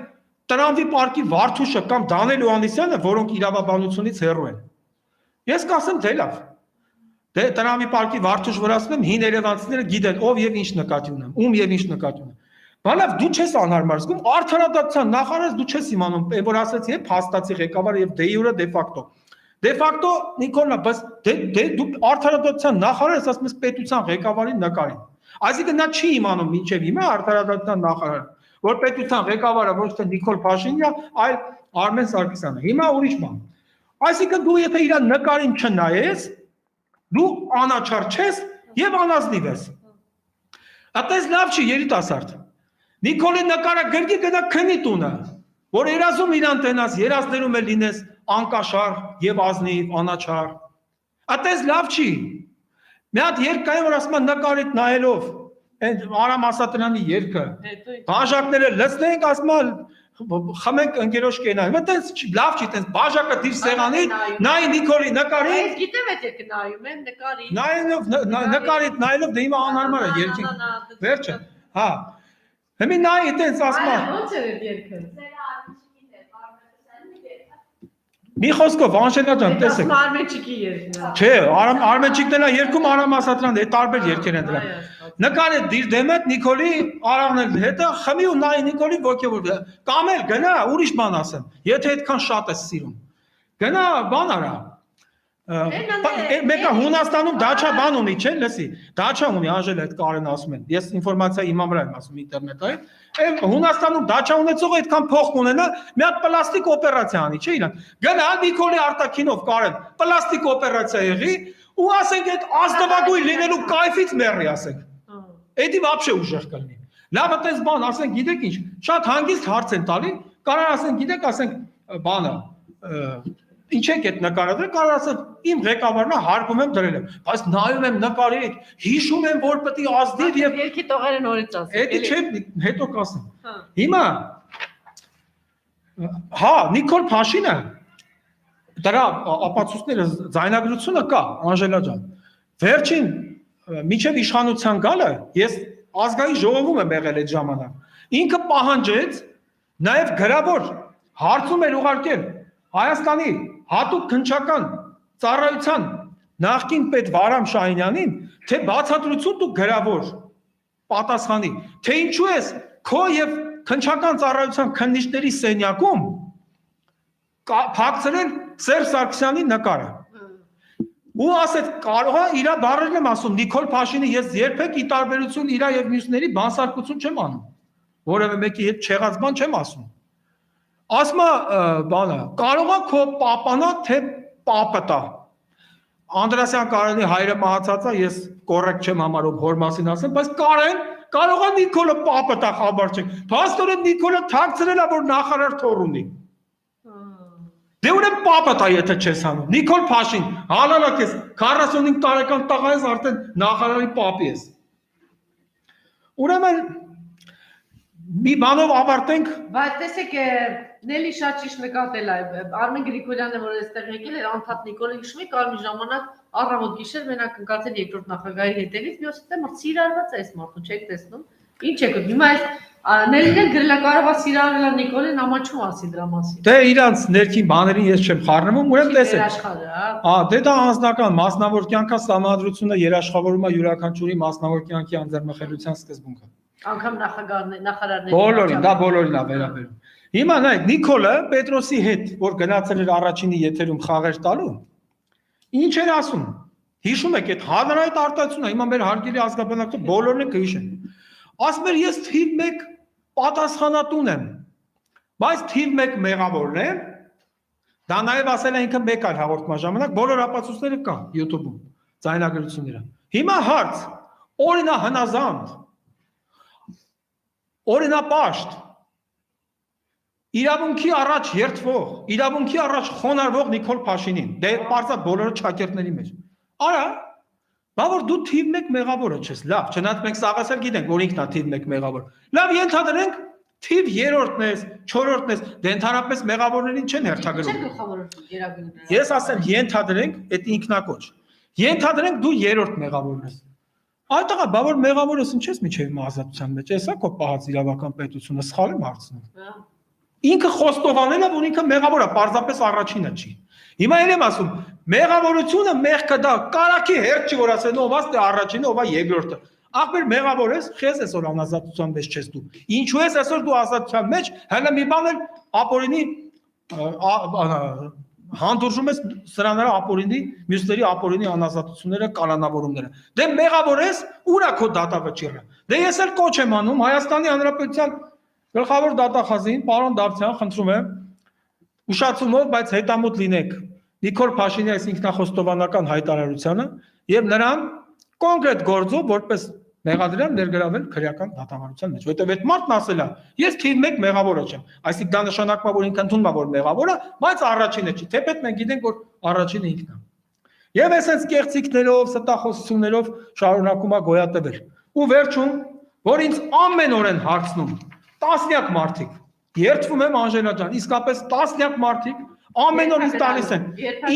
[SPEAKER 2] Տրամվի պարկի Վարդուշը կամ Դանիել Հովհաննիսյանը որոնք իրավաբանությունից հեռու են ես կասեմ դե լավ դե Տրամվի պարկի Վարդուշ որ ասում եմ հին երևանցիները գիտեն ով եւ ինչ նկատի ունեմ ում եւ ինչ նկատի ունեմ բանավ դու չես անհարմար զգում արդարադատության նախարարը դու չես իմանում որ ասեցի է փաստացի ղեկավարը եւ դե յուրը դե ֆակտո Նիկոլա բայց դե դու արդարադատության նախարարը ասում ես պետության ղեկավարին նկարին այսինքն նա չի իմանում մինչև հիմա արդարադատության նախարարը որ պետության ղեկավարը ոչ թե Նիկոլ Փաշինյանն է այլ Արմեն Սարգսյանը հիմա ուրիշ բան այսինքն դու եթե իր նկարին չնայես դու անաչառ չես եւ անազնիվ ես այդպես լավ չի երիտասարդ Նիկոլի նկարը գրքի գնա քնի տունը որ երազում իրան տենաս երազներում է լինես անկաշար եւ ազնիվ անաչառ այդպես լավ չի մի հատ երկ կային որ ասում են նկարիդ նայելով այն Արամ Ասատրյանի երգը բաժակները լցնենք ասում են խմենք ընկերոջ կենային այդպես լավ չի այդպես բաժակը դիր սեղանին նայ Նիկոլի նկարին
[SPEAKER 1] ես գիտեմ այդ երգը նայում եմ նկարի
[SPEAKER 2] նկարիդ նայելով դե հիմա անհարմար է երգին վերջը հա Հիմա նայ այդպես ասում է
[SPEAKER 1] ո՞նց է երգը
[SPEAKER 2] Մի խոսքով Անժելա ջան տեսեք
[SPEAKER 1] Արմենչիկի երգն է
[SPEAKER 2] Չէ Արմենչիկն էլ երկում Արամ Ասատրյանը տարբեր երգեր են դրա Նկարը դիր դեմդ Նիկոլի Արամն էլ հետը խմի ու նայ Նիկոլի ոգևոր կամ էլ գնա ուրիշ բան ասեմ եթե այդքան շատ ես սիրում գնա բան արա Մեկը Հունաստանում դաչա բան ունի, չէ՞, լսի։ Դաչա ունի, Անժելա այդ Կարեն ասում են։ Ես ինֆորմացիա իմամ վրա եմ ասում ինտերնետային։ Այդ Հունաստանում դաչա ունեցողը այդքան փող կունենա, մի հատ պլաստիկ օպերացիա անի, չէ՞ իրան։ Գնա Նիկոլի արտաքինով Կարեն, պլաստիկ օպերացիա եղի ու ասենք այդ ազնվագույն լինելու կայֆից մեռի, ասենք։ Էդի вообще ուժեղ կլինի։ Լավ այդպես բան, ասենք, գիտեք ինչ, շատ հանգիստ հարց են տալի, կարող ասենք, գիտեք, ասենք, բանը Ինչ եք այդ նկարը կարող ասել իմ ղեկավարն է հարգում եմ դրել եմ բայց նայում եմ նկարի հիշում եմ որ պետք է ազնիվ եւ
[SPEAKER 1] երկի տողերը նորից ասեմ
[SPEAKER 2] Էդի չէ հետո կասեմ Հիմա հա Նիկոլ Փաշինը դրա ապացույցները ձայնագրությունը կա Անժելա ջան վերջին միջև իշխանության գալը ես ազգային ժողովում եմ եղել այդ ժամանակ ինքը պահանջեց նաեւ գրավոր հարցում էր ուղարկել Հայաստանի հատուկ քննչական ծառայության նախկին պետ Վարամ Շահինյանին թե բացատրություն դու գրավոր պատասխանի թե ինչու ես քո եւ քննչական ծառայության քննիչների սենյակում փակցրել Սերժ Սարգսյանի նկարը ու ասեց կարող է իր բառերն եմ ասում Նիկոլ Փաշինը ես երբեք ի տարբերություն իր եւ մյուսների բանսարկություն չեմ անում որևէ մեկի հետ չեղած բան չեմ ասում Ասма բանը, կարող է քո պապանա թե պապը տա։ Անդրասյան Կարենի հայրը մահացած է, ես կոռեկտ չեմ համարում հոր մասին ասեմ, բայց Կարեն կարող է Նիկոլը պապը տա խաբար չեք։ Փաստորեն Նիկոլը թաքցրել է, որ նախարար թոր ունի։ Դե ուրեմն պապը տա եթե չես անում։ Նիկոլ Փաշին, հալալակ ես, 45 տարեկան տղա ես, արդեն նախարարի պապի ես։ Ուրեմն մի բանով ավարտենք։
[SPEAKER 1] Բայց տեսեք, Նելի շատ ճիշտ նկատել է, Արմեն Գրիգորյանը, որ այստեղ եկել էր, անդադ Նիկոլը հիշում եք, կար մի ժամանակ առավոտ գիշեր մենակ ընկած էր երկրորդ նախագահի հետևից, մյուսը թե մրցի իրարված է այս մարդու, չեք տեսնում։ Ինչ եք, հիմա այս Նելին էլ գրել է կարող է սիրարել է Նիկոլին, ամաչում ասի դրա մասին։
[SPEAKER 2] Դե իրանց ներքին բաներին ես չեմ խառնվում, ուրեմն տեսեք։ Դե դա անձնական մասնավոր կյանքա սահմանադրությունը երաշխավորում է յուրաքանչյուրի մասնավոր կյանքի անձեռնմխելիության սկզբունքը։
[SPEAKER 1] Անգամ նախարարների։
[SPEAKER 2] Բոլորին, դա բոլորին է վերաբերում։ Հիմա նայեք, Նիկոլը Պետրոսի հետ, որ գնացել էր առաջինի եթերում խաղեր տալու, ինչ էր ասում։ Հիշում եք այդ հանրային արտահայտությունը, հիմա մեր հարգելի ազգաբնակչը բոլորն են կհիշեն։ Ասում էր ես թիվ 1 պատասխանատուն եմ, բայց թիվ 1 մեղավորն եմ։ Դա նաև ասել է ինքը մեկ այլ հաղորդման ժամանակ, բոլոր ապացույցները կան YouTube-ում, ձայնագրությունները։ Հիմա հարց, օրինահնազանդ, օրինապաշտ, իրավունքի առաջ երդվող, իրավունքի առաջ խոնարհվող Նիկոլ Փաշինին, դե պարզա բոլորը ճակերտների մեջ։ Արա, բա որ դու թիվ 1 մեղավորը չես, լավ, չնայած մենք սաղասել գիտենք, որ ինքն է թիվ 1 մեղավոր։ Լավ, ենթադրենք թիվ 3-րդն ես, 4-րդն ես, դե ընդհանրապես մեղավորներին չեն հերթագրում։ Ես ասեմ, ենթադրենք, այդ ինքնակոչ։ Ենթադրենք դու 3-րդ մեղավորն ես։ Այդ տղա, բա որ մեղավորս ինչ ես միջև ազատության մեջ, էսա քո պահած իրավական պետությունը սխալ եմ հարցնում։ Ինքը խոստովանել է, որ ինքը մեղավոր է, պարզապես առաջինը չի։ Հիմա էլ եմ ասում, մեղավորությունը մեղքը դա կարակի հերթ չի, որ ասեն ով է առաջինը, ով է երկրորդը։ Ախպեր մեղավոր ես, խես այսօր անազատության մեջ չես դու։ Ինչու ես այսօր դու ազատության մեջ, հələ մի բան էլ ապօրինի հանդուրժում ես սրաները ապօրինի, մյուսների ապօրինի անազատությունները, կանոնավորումները։ Դե մեղավոր ես, ուր է քո դատավճիռը։ Դե ես էլ կոչ եմ անում Հայաստանի Հանրապետության գլխավոր դատախազին, պարոն Դավթյան, խնդրում եմ, ուշացումով, բայց հետամուտ լինեք Նիկոլ Փաշինյանի այս ինքնախոստովանական հայտարարությանը եւ նրան կոնկրետ գործով որպես մեղադրյալ ներգրավել քրեական դատավարության մեջ, որտեղ այդ մարդն ասել է, ես թիվ 1 մեղավորը չեմ, այսինքն դա նշանակում է, որ ինքն ընդունում է, որ մեղավոր է, բայց առաջինը չի, թեպետ մենք գիտենք, որ առաջինը ինքն է։ Եվ այսպես կեղծիքներով, ստախոսություններով շարունակում է գոյատևել։ Ու վերջում, որ ինձ ամեն օր են հարցնում, տասնյակ մարդիկ, երդվում եմ Անժելա ջան, իսկապես տասնյակ մարդիկ ամեն օր ինձ տալիս են։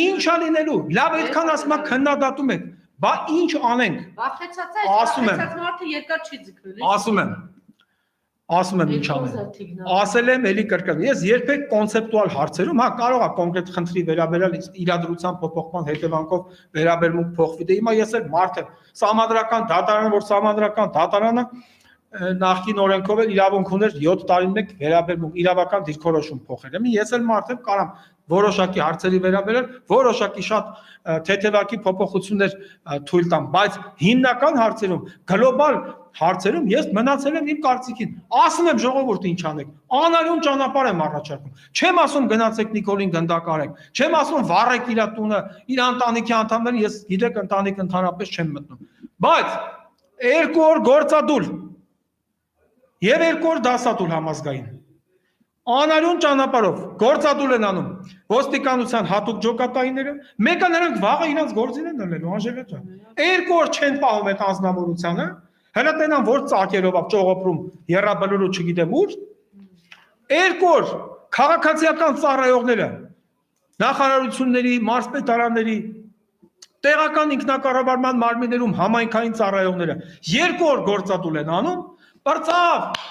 [SPEAKER 2] Ինչ է լինելու։ Լավ, այդքան ասում եք քննադատում եք, բա ինչ անենք։
[SPEAKER 1] Վախեցած է, վախեցած մարդը երկար չի ձգվել։ Ասում եմ ինչ անենք։ Ասել եմ էլի կրկն։ Ես երբեք կոնցեպտուալ հարցերում, հա, կարող է կոնկրետ խնդրի վերաբերյալ իրադրության փոփոխման հետևանքով վերաբերմունք փոխվի։ Դե հիմա ես էլ մարդ եմ։ Սահմանադրական դատարանը, որ սահմանադրական դատարանը նախկին օրենքով էլ իրավունք ուներ 7 տարին մեկ վերաբերմունք իրավական դիրքորոշում փոխել։ Ես էլ մարդ եմ, կարամ որոշակի հարցերի վերաբերել, որոշակի շատ թեթևակի փոփոխություններ թույլ տամ, բայց հիմնական հարցերում, գլոբալ հարցերում ես մնացել եմ իմ կարծիքին։ Ասում եմ ժողովուրդ ինչ անեք։ Անարյուն ճանապարհ եմ առաջարկում։ Չեմ ասում գնացեք Նիկոլին գնդակարեք։ Չեմ ասում վառեք իր տունը, իր ընտանիքի անդամներին, ես գիտեք ընտանիք ընդհանրապես չեմ մտնում։ Բայց 2 օր գործադուլ եւ 2 օր դասադուլ համազգային։ Անարյուն ճանապարհով գործադուլ են անում ոստիկանության հատուկ ջոկատայինները, մեկը նրանք վաղը իրենց գործին են դնելու, Անժելա ջան։ 2 օր չեն պահում այդ անձնավորությունը, հələ տենան որ ծակերով ա ճողոպրում, երրաբլուրու չգիտեմ ուր։ 2 օր քաղաքացիական ծառայողները, նախարարությունների, մարզպետարանների, տեղական ինքնակառավարման մարմիններում համայնքային ծառայողները 2 օր գործադուլ են անում, բարձավ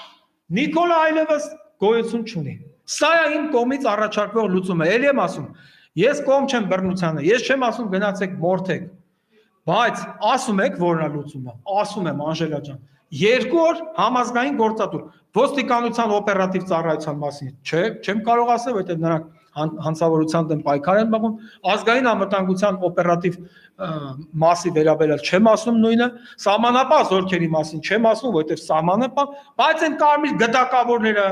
[SPEAKER 1] Նիկոլը այլևս գոյություն չունի։ Սա է իմ կողմից առաջարկվող լուծումը։ Էլի եմ ասում, ես կողմ չեմ բռնությանը, ես չեմ ասում գնացեք մորթեք, բայց ասում եք որն է լուծումը։ Ասում եմ Անժելա ջան, 2 օր համազգային գործադուլ, ոստիկանության օպերատիվ ծառայության մասին չեմ կարող ասել, որտեղ նրանք
[SPEAKER 2] հանցավորության դեմ պայքար են բաղում, ազգային անվտանգության օպերատիվ մասի վերաբերյալ չեմ ասում նույնը, սահմանապահ զորքերի մասին չեմ ասում, որովհետև սահմանապահ, բայց այն կարմիր գդակավորները,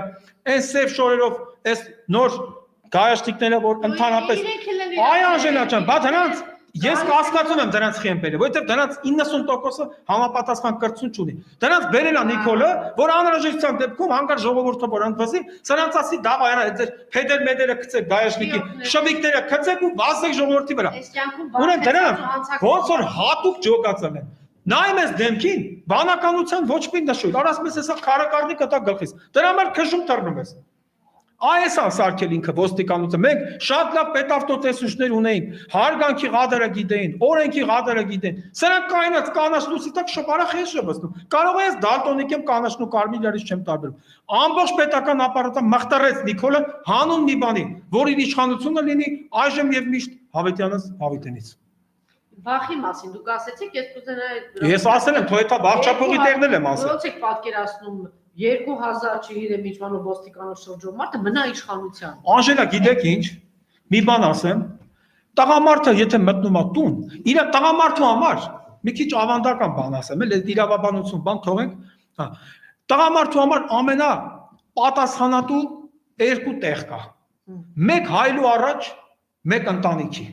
[SPEAKER 2] այն սև շորերով, այս նոր գայաշտիկները, որ ընդհանրապես այ Անժելա ջան, բա դրանց ես կասկածում եմ դրանց խեմբերը, որովհետև դրանց 90%-ը համապատասխան կրթություն չունի։ Դրանց բերել է Նիկոլը, որ անհրաժեշտության դեպքում հանկարծ ժողովուրդը որ ընդվզի, սրանց ասի դավա այրա ձեր փեդեր մեդերը գցեք գայաշնիկի, շվիկները գցեք ու վազեք ժողովրդի վրա։ Ուրեմն դրանք ոնց որ հատուկ ջոկացան են։ Նայում ես դեմքին, բանականության ոչ մի նշույլ, արած մեզ հեսա քարակարնի կտա գլխից։ Դրա համար քշում թռնում ես։ Այս է սարքել ինքը ոստիկանությունը։ Մենք շատ լավ պետավտոտեսուչներ ունեինք, հարգանքի ղադարը գիտեին, օրենքի ղադարը գիտեին։ Սրանք կայնած կանաչ լույսի տակ շպարախ ես շվացնում։ Կարող ես դալտոնիկ եմ կանաչն ու կարմիր իրարից չեմ տարբերում։ Ամբողջ պետական ապարատը մխտարեց Նիկոլը հանուն մի բանի, որ իր իշխանությունը լինի այժմ եւ միշտ Հավետյանից Հավիտենից։
[SPEAKER 1] Վախի մասին դուք ասեցիք, ես կուզենայի
[SPEAKER 2] Ես ասել եմ, թո դա վաղճապողի տեղն եմ ասել։
[SPEAKER 1] Ոնց եք պատկերացնում 2000 չգիտեմ ինչ բանով ոստիկանով շրջող մարդը մնա իշխանության։
[SPEAKER 2] Անժելա, գիտեք ինչ, մի բան ասեմ, տղամարդը եթե մտնում է տուն, իր տղամարդու համար մի քիչ ավանդական բան ասեմ, էլ իրավաբանություն բան թողենք, հա։ Տղամարդու համար ամենա պատասխանատու երկու տեղ կա։ Մեկ հայլու առաջ, մեկ ընտանիքի։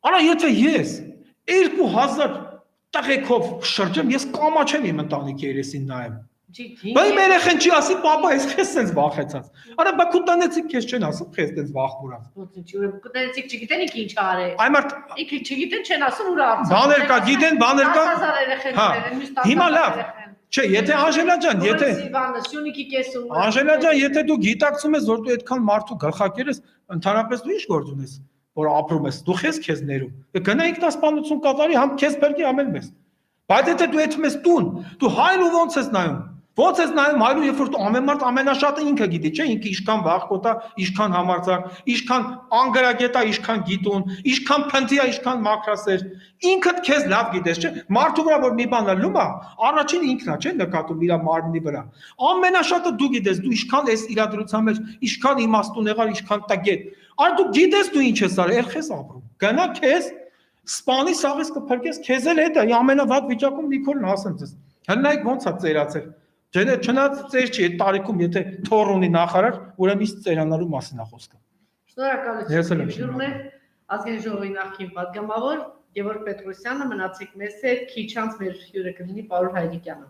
[SPEAKER 2] Արա եթե ես 2000 տղեկով շրջեմ, ես կամաչեմ իմ ընտանիքի երեսին նայեմ։ Բայց մեր երեխան չի ասի, պապա, ես քեզ sense վախեցած։ Արա բա քուտանեցիք քեզ չեն ասում, քեզ sense վախվորած։
[SPEAKER 1] Ոնց ուրեմն քուտանեցիք չգիտեն ինչ արել։
[SPEAKER 2] Այ մարդ
[SPEAKER 1] ինքը չգիտեն չեն ասում ուր արծա։
[SPEAKER 2] Բաներ կա, գիտեն, բաներ կա։
[SPEAKER 1] 10000 երեխաներ են, միշտ 10000
[SPEAKER 2] Հիմա լավ։ Չէ, եթե Անժելա ջան, եթե
[SPEAKER 1] Սյունիքի կեսում
[SPEAKER 2] Անժելա ջան, եթե դու գիտակցում ես, որ դու այդքան մարդու գլխակեր ես, ընդհանրապես դու ինչ գործ ունես, որ ապրում ես, դու քեզ քեզ ներում։ Գնա ինքնասպանություն կատարի, համ քեզ բերքի ամեն մեզ։ Բայց եթե դու այդպես ես տուն, դու հայլու ոնց ես նայում։ Ոնց ես նայում հայլու, երբ որ դու ամեն մարդ ամենաշատը ինքը գիտի, չէ՞, ինքը իշքան վախկոտա, իշքան համարձակ, իշքան անգրագետա, իշքան գիտուն, իշքան փնթիա, իշքան մաքրասեր։ Ինքդ քեզ լավ գիտես, չէ՞։ Մարդու վրա որ մի բան լում է, առաջին ինքն է, չէ՞, նկատում իր մարմնի վրա։ Ամենաշատը դու գիտես, դու իշքան այս իրադրության մեջ, իշքան իմաստուն եղար, իշքան տագետ։ Արա դու գիտես դու ինչ ես արել, ել քեզ ապրում։ Գնա քեզ սպանի սաղից կփրկես, քեզ էլ հետ է, ամենավատ վիճակում Նիկոլն ասեմ ձեզ։ Հնայք ոնց է ծերացել։ Չնայած ծեր չի, այդ տարիքում եթե թոր ունի նախարար, ուրեմն իսկ ծերանալու մասին է խոսքը։
[SPEAKER 1] Շնորհակալություն։ Ջուրն է ազգային ժողովի նախկին պատգամավոր Գևորգ Պետրոսյանը, մնացեք մեզ հետ, քիչ անց մեր հյուրը կլինի Պարուլ Հայրիկյանը։